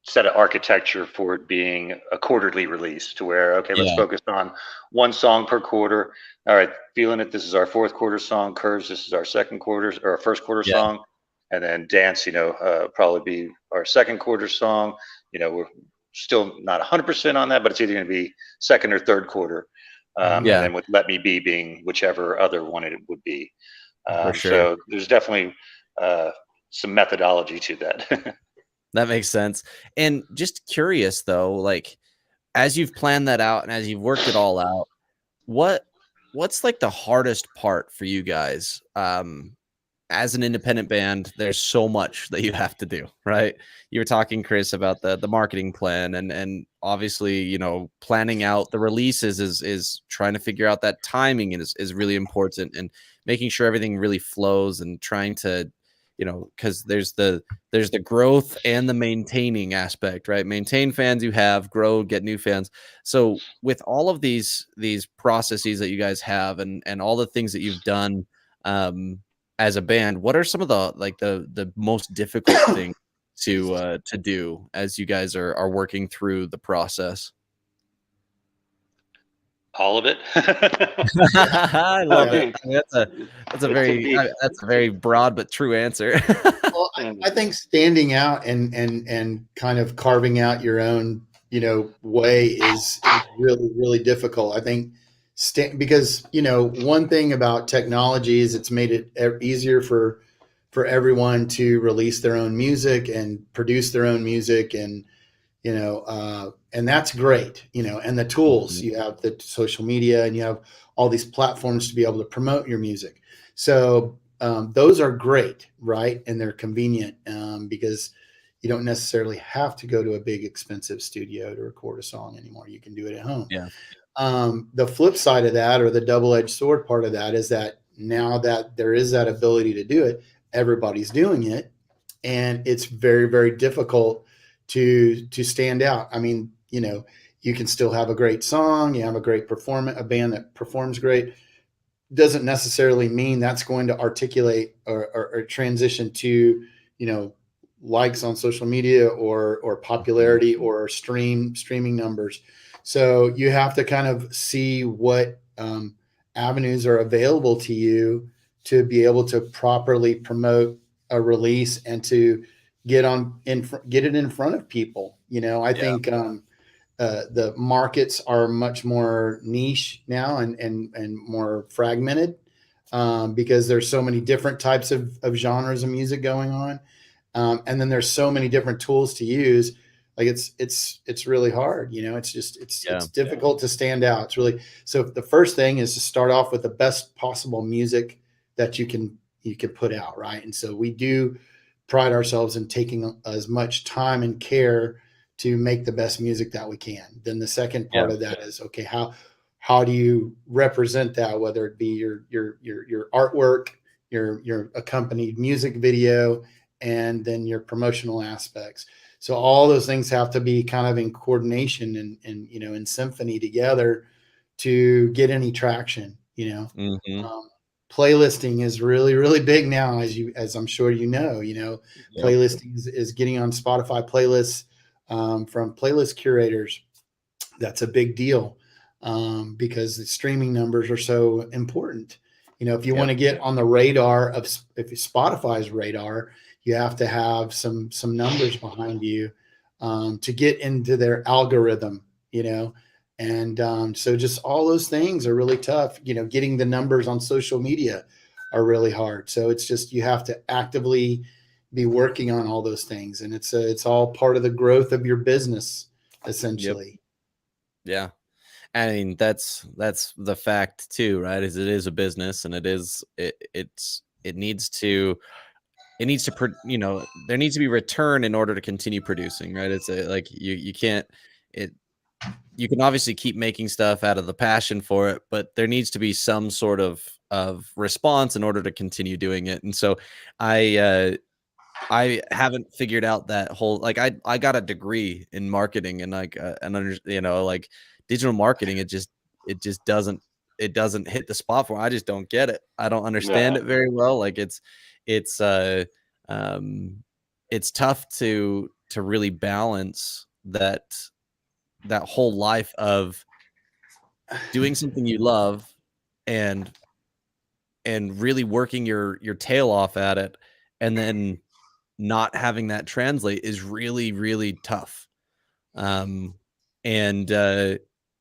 set an architecture for it being a quarterly release, to where, okay, let's focus on one song per quarter. All right, Feeling It, this is our fourth quarter song. Curves, this is our second quarter or our first quarter song. And then Dance, probably be our second quarter song. We're still not 100% on that, but it's either going to be second or third quarter. And then with Let Me Be being whichever other one it would be. For sure. So there's definitely some methodology to that. That makes sense. And just curious though, like as you've planned that out and as you've worked it all out, what's like the hardest part for you guys? As an independent band, there's so much that you have to do, right? You were talking, Chris, about the marketing plan, and obviously, planning out the releases is trying to figure out that timing is really important, and making sure everything really flows, and trying to, because there's the growth and the maintaining aspect, right? Maintain fans you have, grow, get new fans. So with all of these processes that you guys have, and all the things that you've done, as a band, what are some of the most difficult things to do as you guys are working through the process? All of it. I love it. I mean, that's a very broad but true answer. Well, I think standing out and kind of carving out your own, way is really, really difficult. I think because, one thing about technology is it's made it easier for everyone to release their own music and produce their own music, and and that's great, and the tools, you have the social media, and you have all these platforms to be able to promote your music. So those are great, right? And they're convenient because you don't necessarily have to go to a big expensive studio to record a song anymore. You can do it at home. Yeah. The flip side of that, or the double-edged sword part of that, is that now that there is that ability to do it, everybody's doing it, and it's very, very difficult to stand out. I mean, you can still have a great song, you have a great performance, a band that performs great, doesn't necessarily mean that's going to articulate or transition to, likes on social media or popularity or streaming numbers. So you have to kind of see what avenues are available to you to be able to properly promote a release and to get it in front of people. I think the markets are much more niche now and more fragmented, because there's so many different types of genres of music going on. And then there's so many different tools to use. Like it's really hard, it's difficult to stand out. It's really, so the first thing is to start off with the best possible music that you can put out. Right. And so we do pride ourselves in taking as much time and care to make the best music that we can. Then the second part of that is, okay, how do you represent that, whether it be your artwork, your accompanied music video, and then your promotional aspects. So all those things have to be kind of in coordination and in symphony together to get any traction. Playlisting is really, really big now, as I'm sure playlisting is getting on Spotify playlists from playlist curators. That's a big deal, because the streaming numbers are so important. If you want to get on the radar of, if Spotify's radar, you have to have some numbers behind you to get into their algorithm, and so just all those things are really tough. Getting the numbers on social media are really hard. So it's just, you have to actively be working on all those things, and it's all part of the growth of your business, essentially. Yeah. I mean, that's the fact too, right? Is it is a business, and it needs to there needs to be return in order to continue producing, right? It's like you can't, you can obviously keep making stuff out of the passion for it, but there needs to be some sort of response in order to continue doing it. And so I haven't figured out that whole, like, I got a degree in marketing, and like like digital marketing, it just doesn't hit the spot for me. I just don't get it. I don't understand it very well. Like it's tough to really balance that whole life of doing something you love and really working your tail off at it, and then not having that translate is really, really tough. And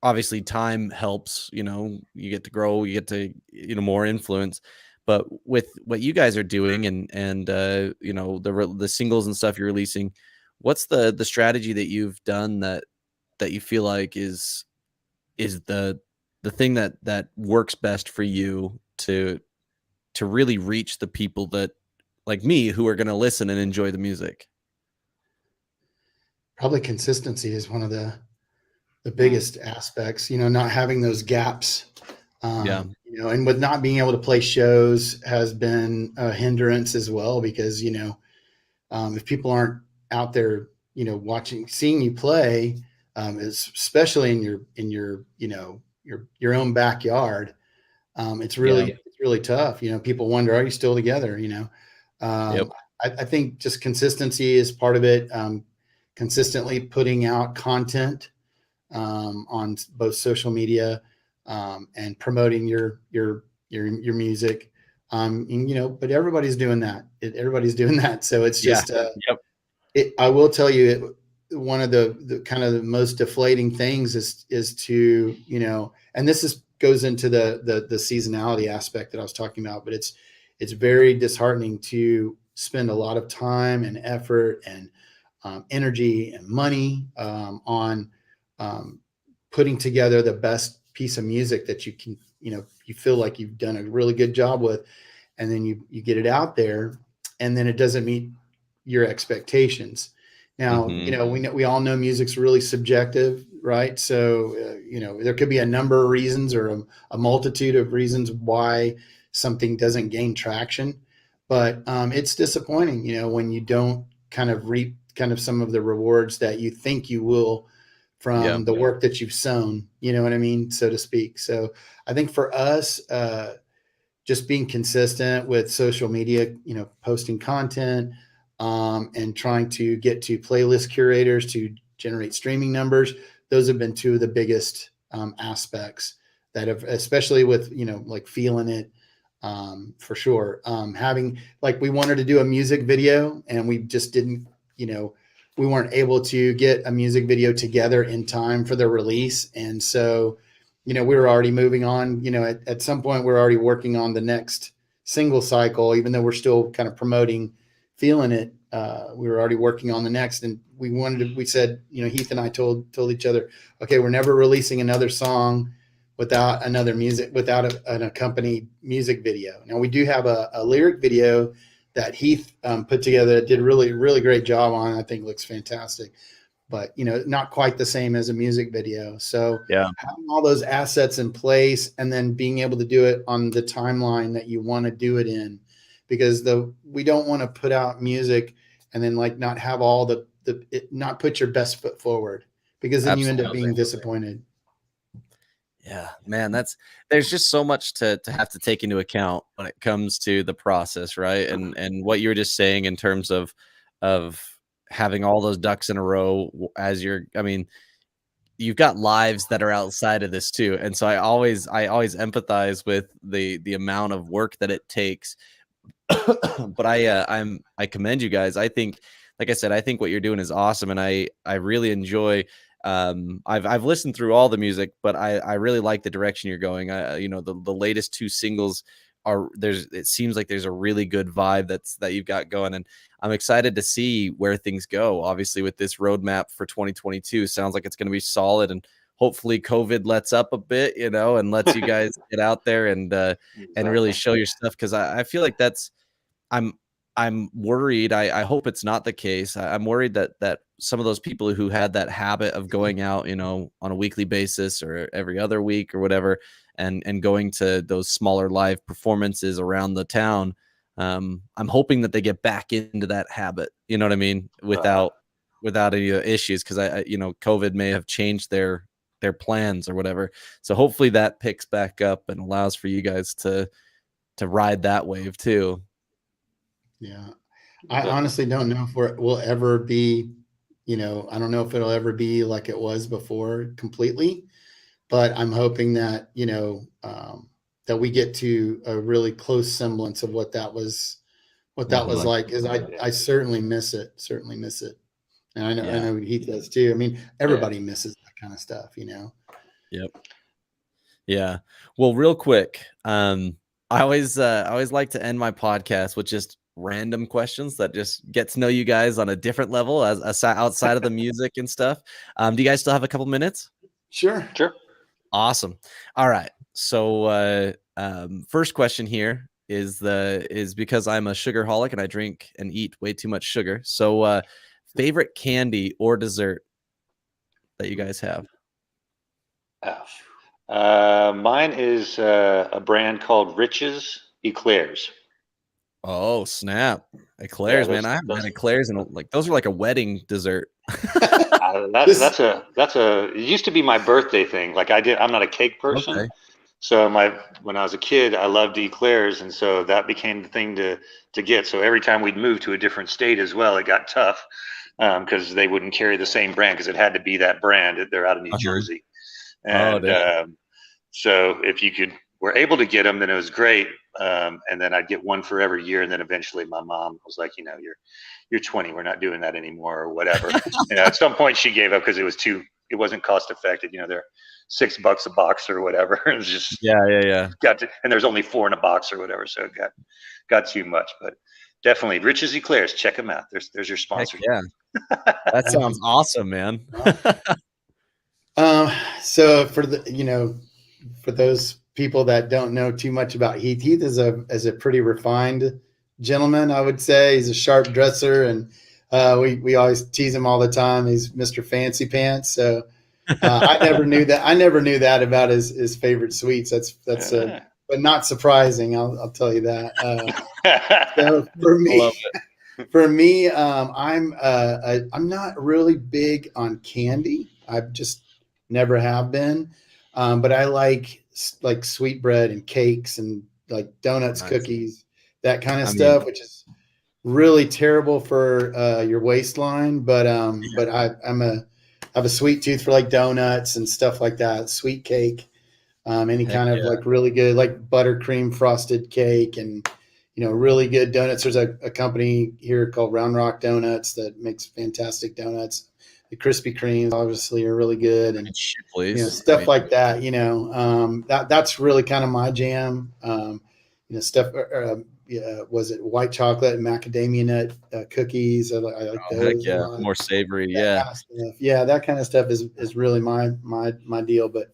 obviously time helps, you get to grow, you get to, more influence. But with what you guys are doing and the singles and stuff you're releasing, what's the strategy that you've done that you feel like is the thing that works best for you to really reach the people that, like me, who are going to listen and enjoy the music? Probably consistency is one of the biggest aspects, not having those gaps, and with not being able to play shows has been a hindrance as well, because, if people aren't out there, seeing you play, especially in your own backyard, it's really tough. People wonder, are you still together? I think just consistency is part of it. Consistently putting out content on both social media and promoting your music. But everybody's doing that. Everybody's doing that. So it's just, I will tell you, one of the kind of the most deflating things is to, and this goes into the seasonality aspect that I was talking about, but it's very disheartening to spend a lot of time and effort and energy and money on putting together the best piece of music that you can, you feel like you've done a really good job with, and then you get it out there, and then it doesn't meet your expectations. Now, we all know music's really subjective, right? So, there could be a number of reasons or a multitude of reasons why something doesn't gain traction, but it's disappointing, when you don't kind of reap kind of some of the rewards that you think you will from the work that you've sown, you know what I mean, so to speak. So I think for us, just being consistent with social media, posting content, and trying to get to playlist curators to generate streaming numbers. Those have been two of the biggest aspects that have, especially with, like feeling it, for sure. Having, like, we wanted to do a music video and we just didn't, we weren't able to get a music video together in time for the release. And so, we were already moving on, at some point we were already working on the next single cycle, even though we're still kind of promoting Feeling It. We were already working on the next, and we said, Heath and I told each other, okay, we're never releasing another song without an accompanied music video. Now we do have a lyric video that Heath put together, did really, really great job on. I think looks fantastic, but not quite the same as a music video. So having all those assets in place and then being able to do it on the timeline that you want to do it in, because we don't want to put out music and then like not have all not put your best foot forward, because then you end up being disappointed. Yeah, man, there's just so much to have to take into account when it comes to the process, right? And what you were just saying in terms of having all those ducks in a row as you've got lives that are outside of this too. And so I always empathize with the amount of work that it takes. But I commend you guys. I think, like I said, I think what you're doing is awesome, and I really enjoy. I've listened through all the music, but I really like the direction you're going. The latest 2 singles it seems like there's a really good vibe that you've got going, and I'm excited to see where things go. Obviously, with this roadmap for 2022, sounds like it's going to be solid, and hopefully COVID lets up a bit, and lets you guys get out there and really show your stuff. Cause I feel like I'm worried. I hope it's not the case. I'm worried that some of those people who had that habit of going out, on a weekly basis or every other week or whatever, and going to those smaller live performances around the town, I'm hoping that they get back into that habit. You know what I mean? Without any issues, because COVID may have changed their plans or whatever. So hopefully that picks back up and allows for you guys to ride that wave too. Yeah. I honestly don't know if we'll ever be, I don't know if it'll ever be like it was before completely, but I'm hoping that, that we get to a really close semblance of what that was like. Cause I certainly miss it. And I know Heath does too. I mean, everybody misses that kind of stuff, Yep. Yeah. Well, real quick, I always like to end my podcast with just random questions that just get to know you guys on a different level as outside of the music and stuff. Do you guys still have a couple minutes? Sure. Awesome. All right. So first question here is because I'm a sugarholic and I drink and eat way too much sugar. So favorite candy or dessert that you guys have? Mine is a brand called Rich's Eclairs. Oh, snap. Eclairs, man. I haven't had eclairs and those are like a wedding dessert. It used to be my birthday thing. I'm not a cake person. Okay. So when I was a kid, I loved eclairs, and so that became the thing to get. So every time we'd move to a different state as well, it got tough because they wouldn't carry the same brand, because it had to be that brand. They're out of New Jersey. And so if were able to get them, then it was great. And then I'd get one for every year. And then eventually my mom was like, you're 20, we're not doing that anymore or whatever. At some point she gave up because it wasn't cost effective. They're $6 a box or whatever. It was just, yeah. And there's only 4 in a box or whatever. So it got too much, but definitely Rich's Eclairs, check them out. There's your sponsor. Heck yeah. That sounds awesome, man. So for those people that don't know too much about Heath is a pretty refined gentleman, I would say. He's a sharp dresser, and we always tease him all the time. He's Mr. Fancy Pants. So I never knew that about his favorite sweets. That's but not surprising. I'll tell you that. So for me, I'm not really big on candy. I've just never have been. But I like sweetbread and cakes and like donuts, cookies, that kind of stuff, which is really terrible for your waistline. But I have a sweet tooth for like donuts and stuff like that, sweet cake, any kind of like really good like buttercream frosted cake, and really good donuts. There's a company here called Round Rock Donuts that makes fantastic donuts. The Krispy Kremes obviously are really good, and stuff like that. That's really kind of my jam. Stuff. Was it white chocolate and macadamia nut cookies? I like those a lot. More savory. That kind of stuff. Yeah, that kind of stuff is really my deal. But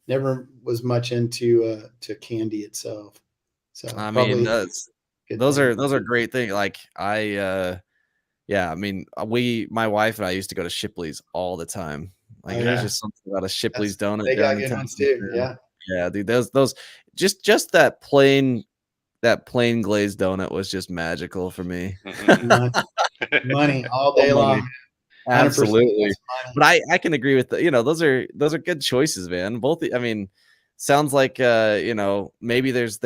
never was much into to candy itself. So I mean, those are great things. Like my wife and I used to go to Shipley's all the time. Like there's just something about a Shipley's donut. They got good ones too. Yeah, dude. Those just that plain glazed donut was just magical for me. Money all day long. Absolutely. But I can agree with those are good choices, man. Both. I mean, sounds like maybe there's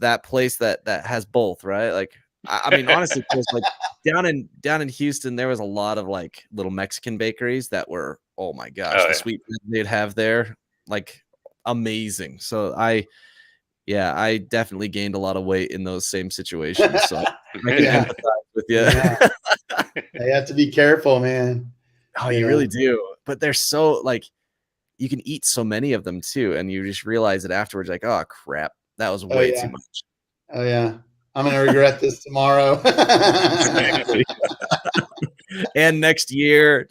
that place that has both, right? Like I mean, honestly, like down in Houston, there was a lot of like little Mexican bakeries that were, oh my gosh, the sweet they'd have there, like amazing. So I definitely gained a lot of weight in those same situations. So I can empathize with you. Yeah. You have to be careful, man. Oh, you really do. But they're so like you can eat so many of them too, and you just realize it afterwards, like, oh crap, that was way too much. Oh yeah, I'm gonna regret this tomorrow. And next year,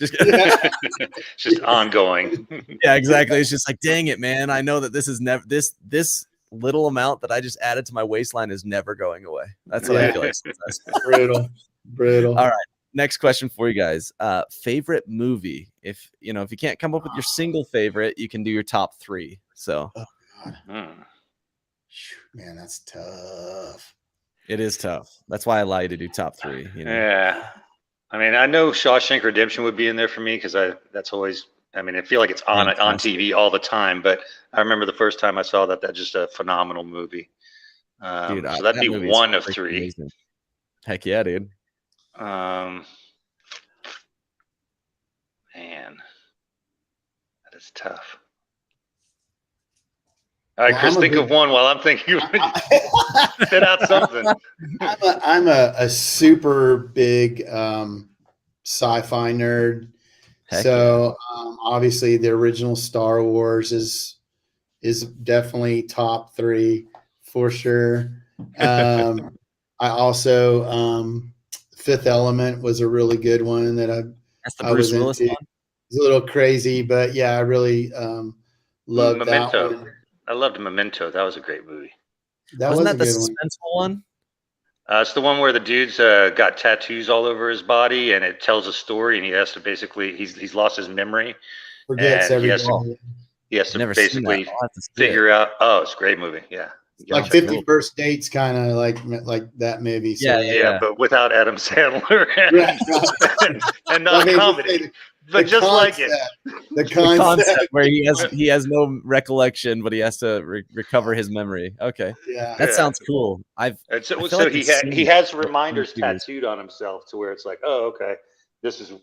just ongoing. Yeah, exactly. It's just like, dang it, man. I know that this is never this little amount that I just added to my waistline is never going away. That's what I feel like. Brutal. All right. Next question for you guys. Favorite movie. If you can't come up with your single favorite, you can do your top 3. So man, that's tough. It is tough. That's why I allow you to do top 3. Yeah. I mean, I know Shawshank Redemption would be in there for me because that's always. I mean, I feel like it's on TV all the time, but I remember the first time I saw that's just a phenomenal movie. Dude, so that'd be one of 3. Amazing. Heck yeah, dude. Man, that is tough. All right, Chris, think of one while I'm thinking. Spit out something. I'm a super big sci-fi nerd. So obviously the original Star Wars is definitely top 3 for sure. I also Fifth Element was a really good one that I was into. It was a little crazy, but yeah, I really loved Memento. that one. I loved Memento. That was a great movie. Wasn't that the suspenseful one? It's the one where the dude's got tattoos all over his body, and it tells a story, and he has to basically he's lost his memory. Forgets everything. He has to basically figure out. Oh, it's a great movie. Yeah. Like 50 First Dates, kind of like that movie. So, yeah, but without Adam Sandler and not comedy. But just like it, the concept where he has no recollection, but he has to recover his memory. Okay, that sounds cool. So he has reminders tattooed on himself to where it's like, oh, okay, this is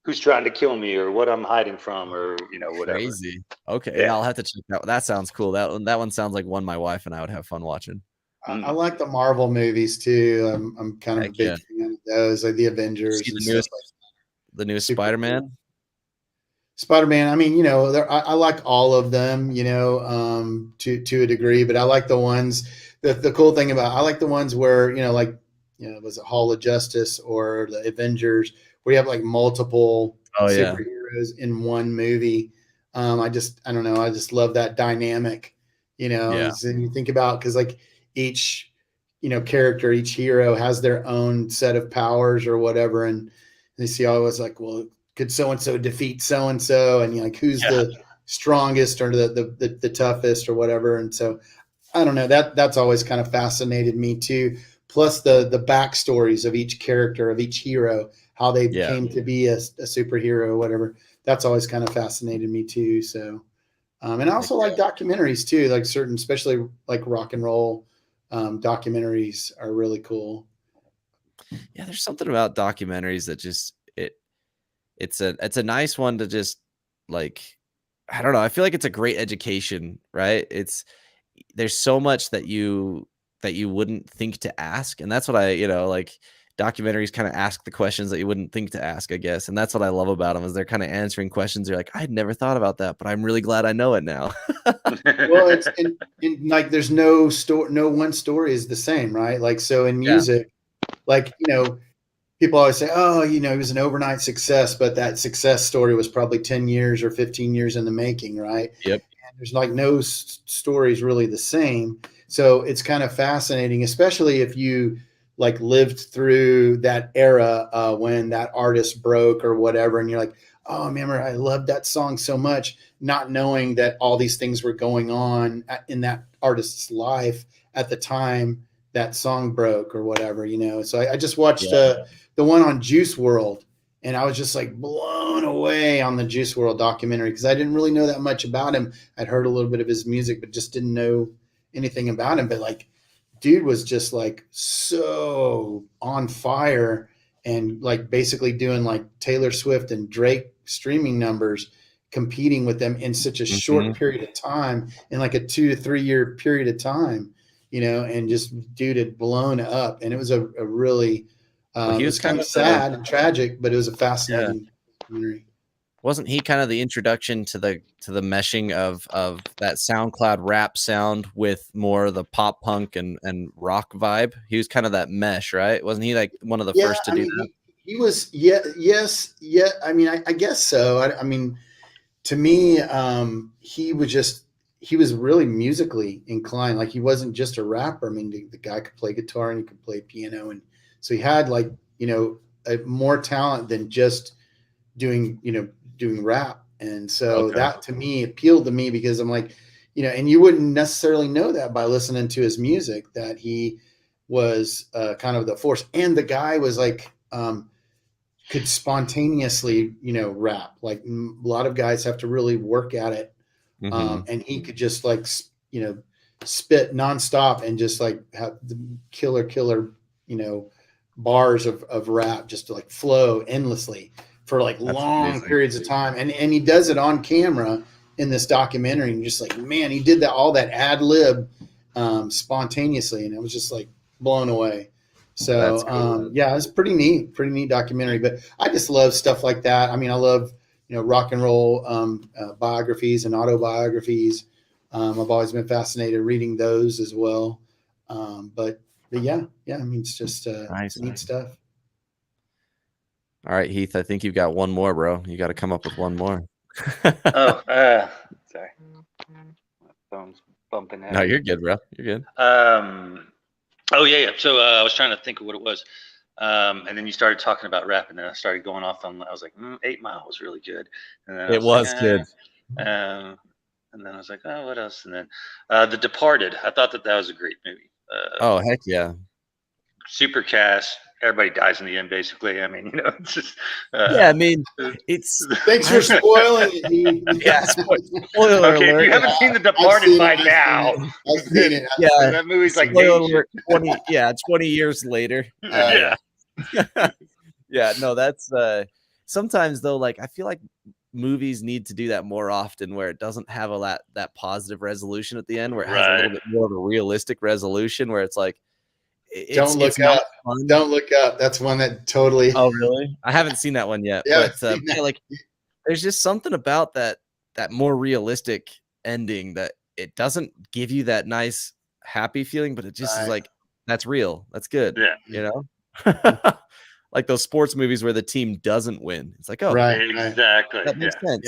who's trying to kill me or what I'm hiding from or whatever. Crazy. Okay, I'll have to check that. That sounds cool. That one sounds like one my wife and I would have fun watching. I like the Marvel movies too. I'm kind of a big fan of those, like the Avengers. The newest Spider-Man. I mean, I like all of them, to a degree, but I like the ones. The cool thing about I like the ones where was it Hall of Justice or the Avengers, where you have like multiple superheroes in one movie. I don't know. I just love that dynamic, And you think about because like each character, each hero has their own set of powers or whatever, and they see always like, well, could so and so defeat so and so, and like who's the strongest or the toughest or whatever. And so I don't know, that's always kind of fascinated me too. Plus the backstories of each character, of each hero, how they came to be a superhero or whatever. That's always kind of fascinated me too. So and I also like documentaries too, like certain, especially like rock and roll documentaries are really cool. Yeah, there's something about documentaries that just it's a nice one to just like, I don't know. I feel like it's a great education, right? There's so much that you that you wouldn't think to ask. And that's what I, like documentaries kind of ask the questions that you wouldn't think to ask, I guess. And that's what I love about them, is they're kind of answering questions. You're like, I'd never thought about that, but I'm really glad I know it now. Well, it's like there's no one story is the same, right? Like, so in music, like, people always say, oh, he was an overnight success, but that success story was probably 10 years or 15 years in the making, right? Yep. And there's like no stories really the same. So it's kind of fascinating, especially if you like lived through that era when that artist broke or whatever. And you're like, oh, man, I loved that song so much, not knowing that all these things were going on in that artist's life at the time that song broke or whatever, So I just watched the one on Juice World, and I was just like blown away on the Juice World documentary, because I didn't really know that much about him. I'd heard a little bit of his music, but just didn't know anything about him. But like, dude was just like so on fire, and like basically doing like Taylor Swift and Drake streaming numbers, competing with them in such a short period of time, in like a 2 to 3 year period of time, and just dude had blown up. And it was a really, he was kind of sad and tragic, but it was a fascinating documentary. Wasn't he kind of the introduction to the meshing of that SoundCloud rap sound with more of the pop punk and rock vibe? He was kind of that mesh, right? Wasn't he like one of the first to do that? He was, yes. I mean, I guess so. I mean, to me, he was really musically inclined. Like, he wasn't just a rapper. I mean, the guy could play guitar and he could play piano, and so he had like more talent than just doing rap. And so that to me appealed to me, because I'm like, and you wouldn't necessarily know that by listening to his music, that he was kind of the force. And the guy was like, could spontaneously, rap. Like, a lot of guys have to really work at it. And he could just like, spit nonstop and just like have the killer, bars of rap just to like flow endlessly for like long periods of time. And he does it on camera in this documentary. And just like, man, he did all that ad lib spontaneously. And it was just like blown away. So, cool. It's pretty neat documentary. But I just love stuff like that. I mean, I love, rock and roll biographies and autobiographies. I've always been fascinated reading those as well. But yeah, I mean, it's just neat stuff. All right, Heath, I think you've got one more, bro. You got to come up with one more. Sorry. My phone's bumping out. No, you're good, bro. You're good. So I was trying to think of what it was. And then you started talking about rap, and then I started going off on, I was like, 8 Mile was really good. And then it was good. And then I was like, oh, what else? And then The Departed. I thought that was a great movie. Oh, heck yeah. Super cast. Everybody dies in the end, basically. I mean, it's just. I mean, it's. Thanks for spoiling it. Yeah, spoiler alert. If you haven't seen The Departed by now. I've seen it. Yeah, that movie's like 20 years later. Yeah. Yeah, no, that's sometimes though, like I feel like movies need to do that more often, where it doesn't have that positive resolution at the end, where it has a little bit more of a realistic resolution, where it's like Don't look up. That's one that totally. Oh, really? I haven't seen that one yet. Yeah, but like there's just something about that more realistic ending that it doesn't give you that nice happy feeling, but it just is like, that's real. That's good. Yeah. Like those sports movies where the team doesn't win. It's like, oh, right, exactly. That makes sense.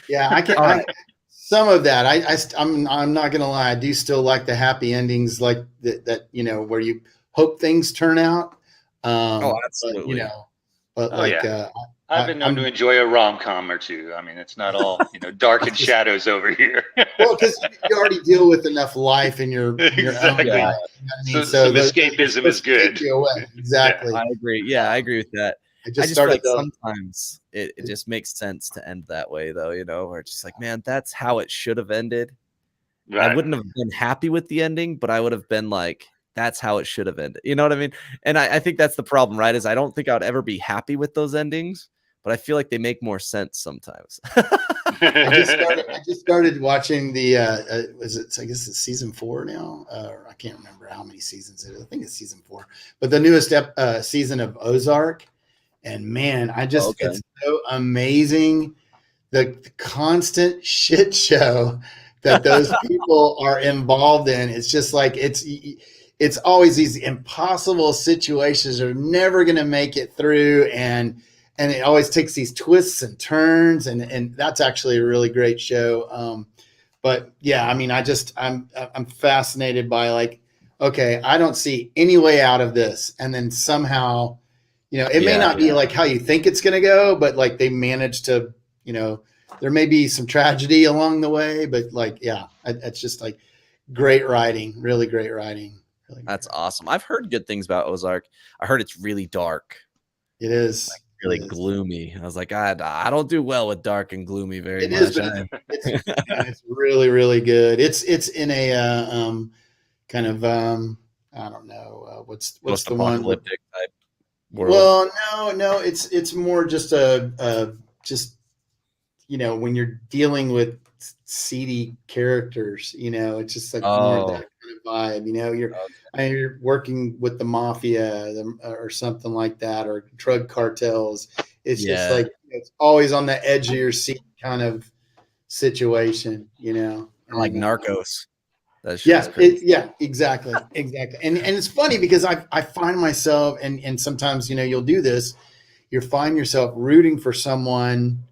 Yeah. I can. Some of that, I'm not gonna lie. I do still like the happy endings, like that. Where you hope things turn out. Absolutely. I've been known to enjoy a rom-com or two. I mean, it's not all dark and shadows over here. Well, because you already deal with enough life in your exactly. own life. You know what I mean? So escapism is good. Exactly. Yeah, I agree. Yeah, I agree with that. I just feel like sometimes it just makes sense to end that way, though. Where it's just like, man, that's how it should have ended. Right. I wouldn't have been happy with the ending, but I would have been like, that's how it should have ended. You know what I mean? And I think that's the problem, right? Is I don't think I would ever be happy with those endings, but I feel like they make more sense sometimes. I just started watching the I guess it's season 4 now. I can't remember how many seasons it is. I think it's season 4. But the newest season of Ozark, and man, it's so amazing the constant shit show that those people are involved in. It's just like it's always these impossible situations. They're never going to make it through, and it always takes these twists and turns, and that's actually a really great show. But yeah, I mean, I'm fascinated by, like, okay, I don't see any way out of this, and then somehow, it may not be like how you think it's going to go, but like they manage to, there may be some tragedy along the way, but like, it's just like great writing, really great writing. Really great. That's awesome. I've heard good things about Ozark. I heard it's really dark. It is. Like really gloomy. I was like, I don't do well with dark and gloomy very much. It's really, really good. It's in a kind of I don't know what's the one type world. Well, no, it's more just just when you're dealing with seedy characters, it's just like more of that kind of vibe. You're working with the mafia or something like that, or drug cartels. It's just like it's always on the edge of your seat kind of situation, like Narcos. Exactly. And it's funny because I find myself, and sometimes you'll do this, you find yourself rooting for someone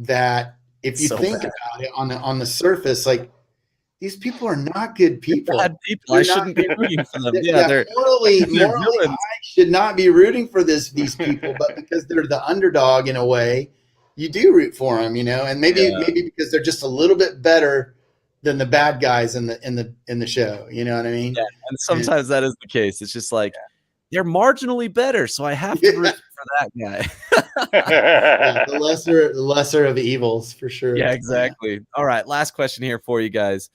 that, if you think about it on the surface, like, these people are not good people. Bad people. I shouldn't be rooting for them. They're morally I should not be rooting for these people, but because they're the underdog in a way, you do root for them, and maybe because they're just a little bit better than the bad guys in the show. You know what I mean? Yeah, and sometimes that is the case. It's just like they're marginally better, so I have to root for that guy. The lesser of evils, for sure. Yeah, exactly. All right, last question here for you guys.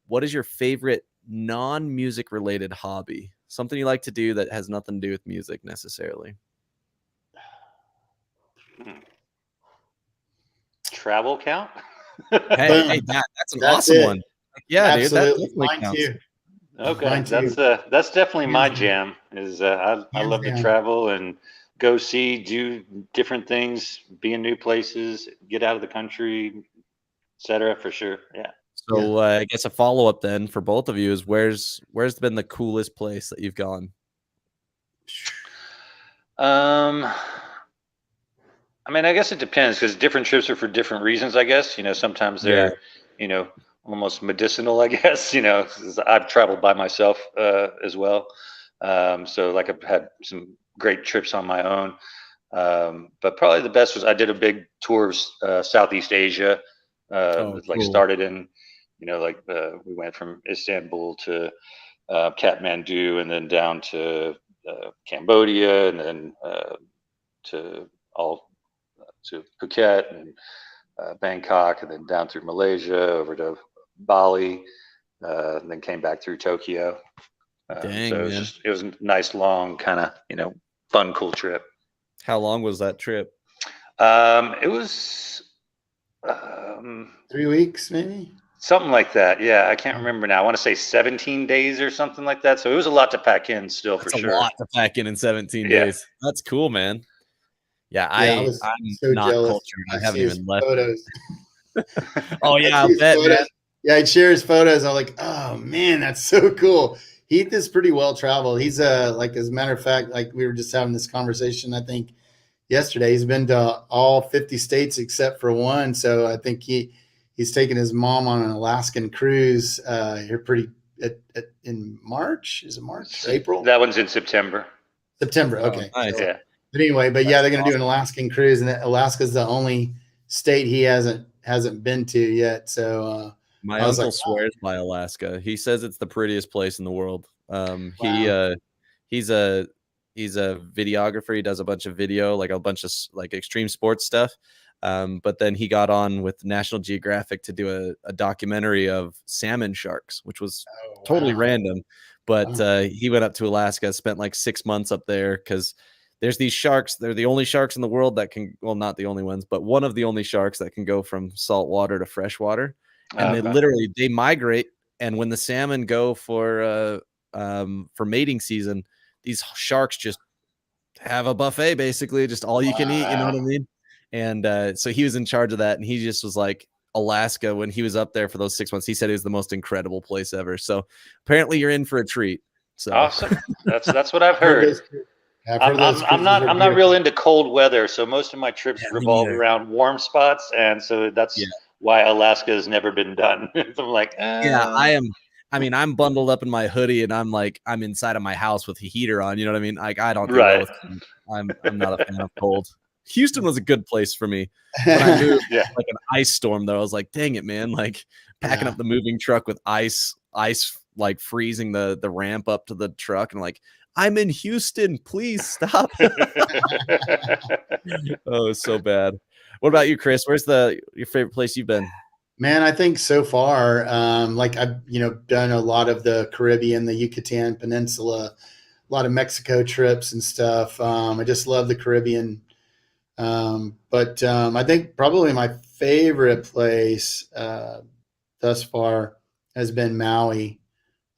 What is your favorite non-music related hobby? Something you like to do that has nothing to do with music necessarily. Travel count? Hey, that's an awesome one. Yeah, absolutely. Dude, that Mine too. Okay, that's definitely my jam. Is I love to travel and go see, do different things, be in new places, get out of the country, etc. For sure. Yeah. So I guess a follow up then for both of you is where's been the coolest place that you've gone? I mean, I guess it depends, because different trips are for different reasons, I guess. Sometimes they're, almost medicinal, I guess. 'Cause I've traveled by myself as well. So like I've had some great trips on my own. But probably the best was I did a big tour of Southeast Asia. Like started in, we went from Istanbul to Kathmandu, and then down to Cambodia, and then to Phuket and Bangkok, and then down through Malaysia over to Bali, and then came back through Tokyo. Dang, so it was a nice long kind of fun, cool trip. How long was that trip? It was 3 weeks, maybe something like that. Yeah, I can't remember now. I want to say 17 days or something like that. So it was a lot to pack in still. That's for sure. A lot to pack in 17 days. That's cool, man. Yeah, I'm so not jealous. Cultured. I haven't even left. Photos. Oh yeah, I'll bet, man. Yeah, I'd share his photos. I'm like, oh man, that's so cool. Heath is pretty well traveled. He's like, as a matter of fact, like we were just having this conversation, I think yesterday, he's been to all 50 states except for one. So I think he's taken his mom on an Alaskan cruise here in March. Is it March? April? That one's in September. September. Okay. Oh, nice. Yeah. But anyway, they're going to do an Alaskan cruise, and Alaska's the only state he hasn't been to yet. So my uncle swears by Alaska. He says it's the prettiest place in the world. He's a videographer. He does a bunch of video, like a bunch of like extreme sports stuff. But then he got on with National Geographic to do a documentary of salmon sharks, which was totally random. But he went up to Alaska, spent like 6 months up there because there's these sharks. They're the only sharks in the world that can, well, not the only ones, but one of the only sharks that can go from salt water to fresh water. And they migrate. And when the salmon go for mating season, these sharks just have a buffet, basically, just all you can eat. You know what I mean? And so he was in charge of that. And he just was like, Alaska, when he was up there for those 6 months, he said it was the most incredible place ever. So apparently you're in for a treat. So awesome. That's what I've heard. I'm not real into cold weather, so most of my trips revolve around warm spots, and so that's why Alaska has never been done. So I'm like, I am. I mean, I'm bundled up in my hoodie, and I'm inside of my house with a heater on. You know what I mean? Like, I don't do well with cold. I'm not a fan of cold. Houston was a good place for me. When I moved, like an ice storm, though, I was like, dang it, man! Like packing up the moving truck with ice like freezing the ramp up to the truck, and like, I'm in Houston, please stop. Oh, it's so bad. What about you, Chris? Where's your favorite place you've been? Man, I think so far, like I've done a lot of the Caribbean, the Yucatan Peninsula, a lot of Mexico trips and stuff. I just love the Caribbean. But I think probably my favorite place thus far has been Maui.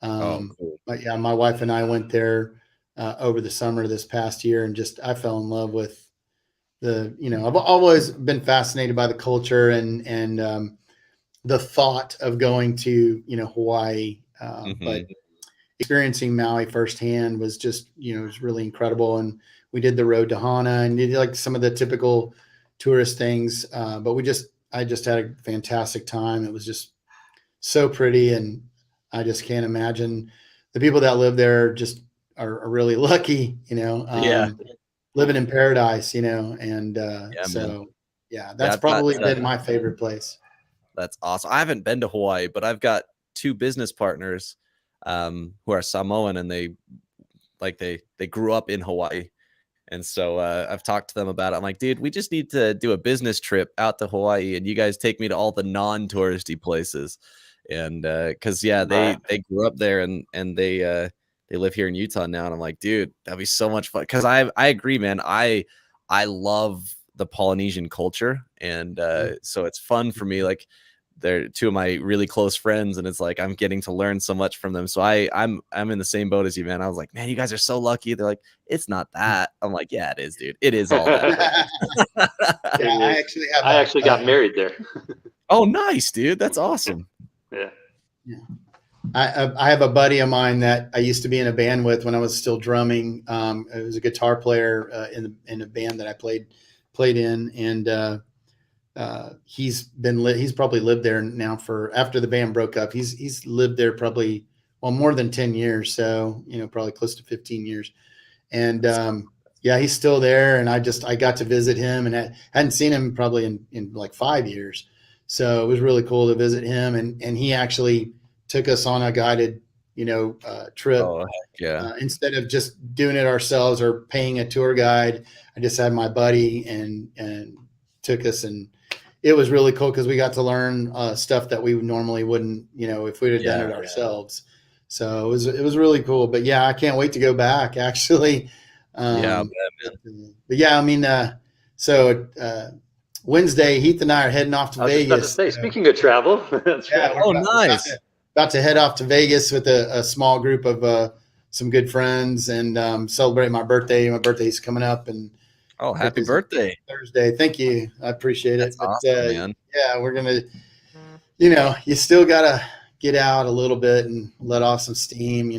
Cool. But yeah, my wife and I went there over the summer this past year, and I fell in love with I've always been fascinated by the culture and the thought of going to Hawaii, but experiencing Maui firsthand was just was really incredible. And we did the road to Hana and did like some of the typical tourist things, but I just had a fantastic time. It was just so pretty, and I just can't imagine the people that live there just are really lucky, living in paradise, and that's probably been my favorite place. That's awesome. I haven't been to Hawaii, but I've got two business partners who are Samoan, and they grew up in Hawaii. And so I've talked to them about it. I'm like, dude, we just need to do a business trip out to Hawaii, and you guys take me to all the non-touristy places. And because they grew up there, and they live here in Utah now. And I'm like, dude, that'd be so much fun. Because I agree, man. I love the Polynesian culture, and so it's fun for me. Like, they're two of my really close friends, and it's like I'm getting to learn so much from them. So I'm in the same boat as you, man. I was like, man, you guys are so lucky. They're like, it's not that. I'm like, yeah, it is, dude. It is all that. I actually got married there. Oh, nice, dude. That's awesome. Yeah. I have a buddy of mine that I used to be in a band with when I was still drumming. It was a guitar player in a band that I played in, and he's probably lived there now after the band broke up. He's lived there probably more than 10 years, so probably close to 15 years. And he's still there, and I got to visit him, and I hadn't seen him probably in like 5 years. So it was really cool to visit him, and he actually took us on a guided trip. Oh, heck yeah. Instead of just doing it ourselves or paying a tour guide, I just had my buddy and took us, and it was really cool because we got to learn stuff that we normally wouldn't, if we'd have done it ourselves. So it was really cool. But yeah, I can't wait to go back, actually. But yeah, I mean, so Wednesday, Heath and I are heading off to Vegas. About to say, speaking of travel, that's right. Oh, nice. About to head off to Vegas with a small group of some good friends and celebrate my birthday. My birthday's coming up, and happy birthday Thursday. Thank you. I appreciate it. That's awesome, man. Yeah, we're gonna. You still gotta get out a little bit and let off some steam.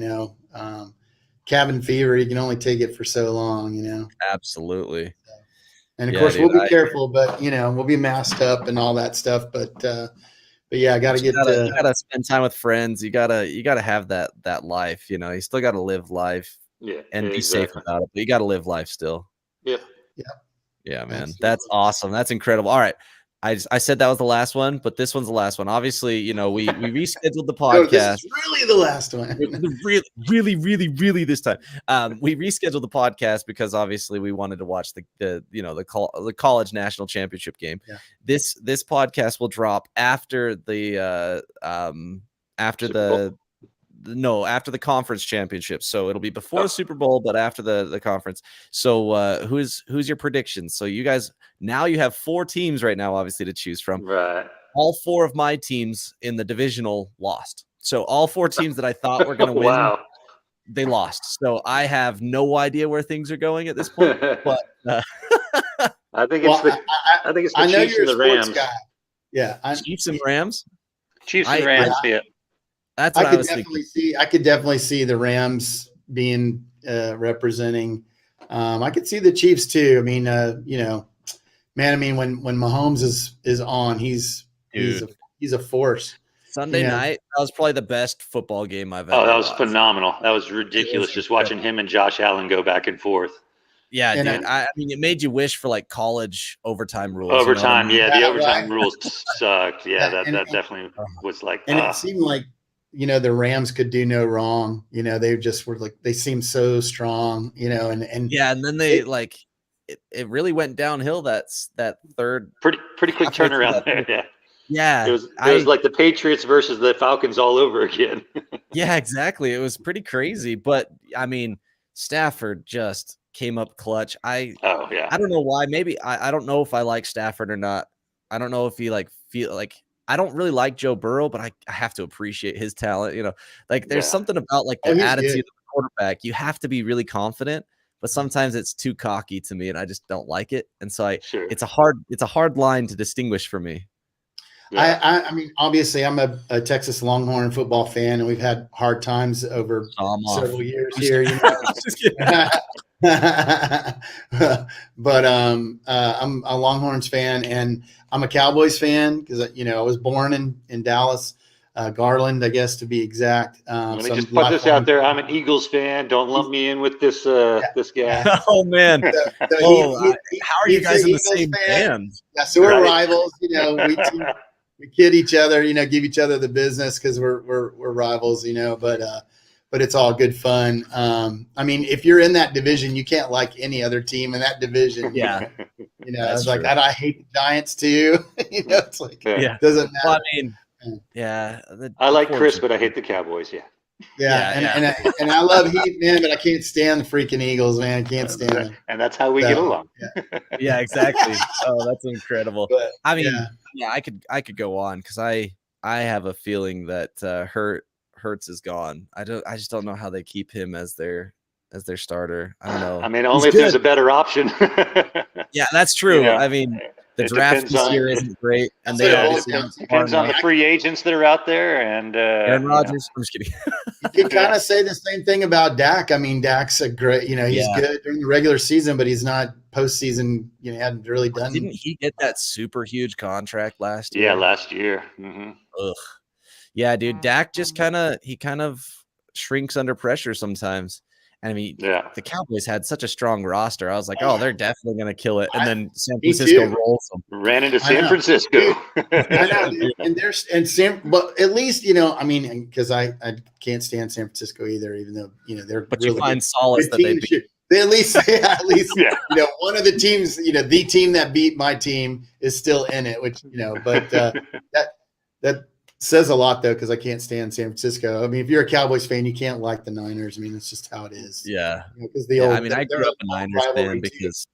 Cabin fever. You can only take it for so long. Absolutely. And of course, we'll be careful, but we'll be masked up and all that stuff. But yeah, I gotta you gotta spend time with friends. You gotta have that life. You still gotta live life. Yeah, and be safe about it. But you gotta live life still. Yeah. Yeah, man. Absolutely. That's awesome. That's incredible. All right. I said that was the last one, but this one's the last one. Obviously, we rescheduled the podcast. This is really the last one. really this time. We rescheduled the podcast because obviously we wanted to watch the college national championship game. Yeah. This podcast will drop after the after the conference championship. So it'll be before the Super Bowl, but after the conference. So who's your predictions? So you guys, now you have 4 teams right now, obviously, to choose from. Right. All 4 of my teams in the divisional lost. So all 4 teams that I thought were going to win, Wow. they lost. So I have no idea where things are going at this point. But I think it's the Chiefs and the Rams. Guy. Yeah, Chiefs and Rams. Chiefs and Rams. Yeah, that's what I was thinking. I could definitely see the Rams being representing. I could see the Chiefs too. I mean, man. I mean, when Mahomes is on, he's a force. Sunday night, that was probably the best football game I've ever. Oh, that was watched. phenomenal. That was ridiculous. Just watching him and Josh Allen go back and forth. Yeah, dude. I mean, it made you wish for like college overtime rules. Overtime, you know what I yeah. mean? The overtime rules sucked. Yeah, that definitely was like. And it seemed like the Rams could do no wrong. They just were like, they seemed so strong. And yeah, and then they it really went downhill. That third pretty quick turnaround there. Yeah. Yeah, it was like the Patriots versus the Falcons all over again. Yeah, exactly. It was pretty crazy, but I mean, Stafford just came up clutch. I don't know why. Maybe I don't know if I like Stafford or not. I don't know if he feel like I don't really like Joe Burrow, but I have to appreciate his talent. There's something about the attitude of the quarterback. You have to be really confident, but sometimes it's too cocky to me, and I just don't like it. And so it's a hard line to distinguish for me. Yeah. I mean, obviously, I'm a Texas Longhorn football fan, and we've had hard times over several years here. But I'm a Longhorns fan, and I'm a Cowboys fan because I was born in Dallas, Garland, I guess to be exact. Let me just put this out there. I'm an Eagles fan. Don't lump me in with this this guy. Oh man! How are you guys in the same band? Yeah, so we're rivals. We kid each other, give each other the business because we're rivals, but it's all good fun. I mean, if you're in that division, you can't like any other team in that division. Yeah. It's like, I hate the Giants too. It's like, doesn't matter. Well, I mean, yeah. I like Chris, but I hate the Cowboys. Yeah. Yeah. And I love Heath, man, but I can't stand the freaking Eagles, man. I can't stand them. And that's how we get along. Yeah, exactly. Oh, that's incredible. But, I mean, I could go on because I have a feeling that Hurts is gone. I just don't know how they keep him as their starter. I don't know. I mean, only if there's a better option. Yeah, that's true. I mean, the draft this year isn't great, and they obviously depends on the free agents that are out there. And Aaron Rodgers. I'm just kidding. You can kind of say the same thing about Dak. I mean, Dak's a great. He's good during the regular season, but he's not postseason. Hadn't really done. Didn't he get that super huge contract last year? Yeah, last year. Mm-hmm. Ugh. Yeah, dude. Dak just kind of shrinks under pressure sometimes. And I mean, the Cowboys had such a strong roster. I was like, they're definitely going to kill it. And then San Francisco rolls them. Ran into San Francisco. I know, but at least, I mean, because I can't stand San Francisco either, even though, they're but really you find solace that they beat. At least, one of the teams, the team that beat my team is still in it, which, but that says a lot though, because I can't stand San Francisco. I mean, if you're a Cowboys fan, you can't like the Niners. I mean, it's just how it is. Yeah. Because I grew up a Niners fan because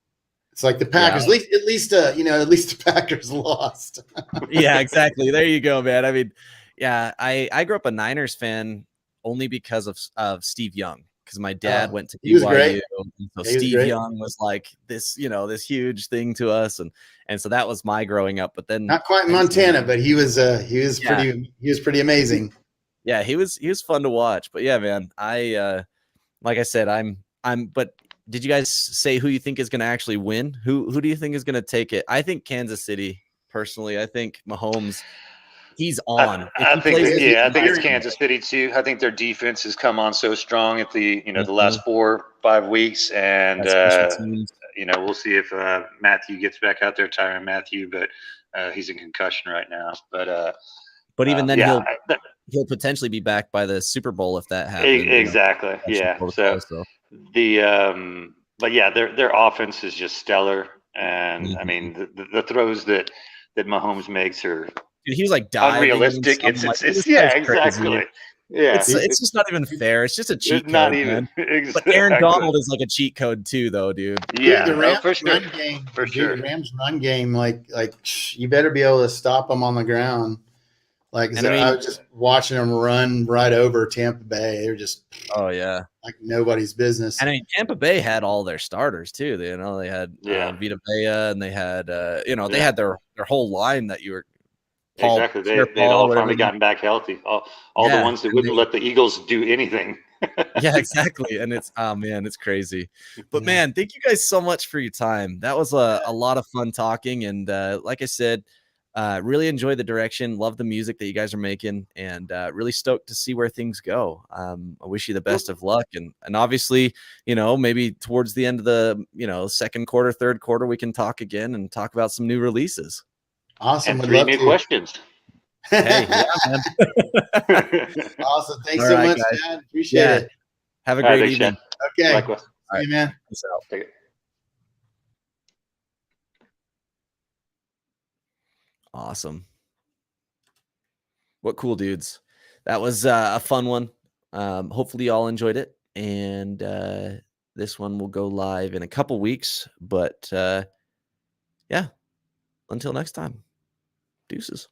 it's like the Packers. At least the Packers lost. Yeah, exactly. There you go, man. I mean, I grew up a Niners fan only because of Steve Young. Because my dad went to BYU, and so Steve Young was like this, this huge thing to us, and so that was my growing up. But then not quite in Montana, but he was pretty amazing. Yeah, he was fun to watch. But yeah, man, like I said, I'm. But did you guys say who you think is going to actually win? Who do you think is going to take it? I think Kansas City. Personally, I think Mahomes. He's on. I think it's Kansas City too. I think their defense has come on so strong at the the last 4-5 weeks, and we'll see if Matthew gets back out there, Tyrann Mathieu, but he's in concussion right now. But even then, he'll potentially be back by the Super Bowl if that happens. Exactly. So their offense is just stellar, and I mean the throws that Mahomes makes are. Dude, he was like unrealistic. It's exactly. Yeah, It's just not even fair. It's just a cheat it's not code, even man. exactly. But Aaron Donald is like a cheat code too, though, dude. Yeah, Dude, the Rams for sure, run game, for sure. The Rams run game, like you better be able to stop them on the ground. Like And I I mean, was just watching them run right over Tampa Bay. They're just oh yeah. like nobody's business. And I mean, Tampa Bay had all their starters too. They had Yeah. Vita Vea, and they had they Yeah. had their whole line that you were Paul, exactly. They'd all finally gotten back healthy. All the ones that wouldn't let the Eagles do anything. Yeah, exactly. And it's man, it's crazy. But man, thank you guys so much for your time. That was a lot of fun talking. And like I said, really enjoy the direction. Love the music that you guys are making, and really stoked to see where things go. I wish you the best of luck. And obviously, maybe towards the end of the, second quarter, third quarter, we can talk again and talk about some new releases. Awesome. And 3 new questions. Hey, yeah, man. Awesome. Thanks so much, guys. man. Appreciate it. Have a great evening. Okay. Likewise. See you, man. Peace out. Take it. Awesome. What cool dudes. That was a fun one. Hopefully you all enjoyed it. And this one will go live in a couple weeks. But yeah, until next time, deuces.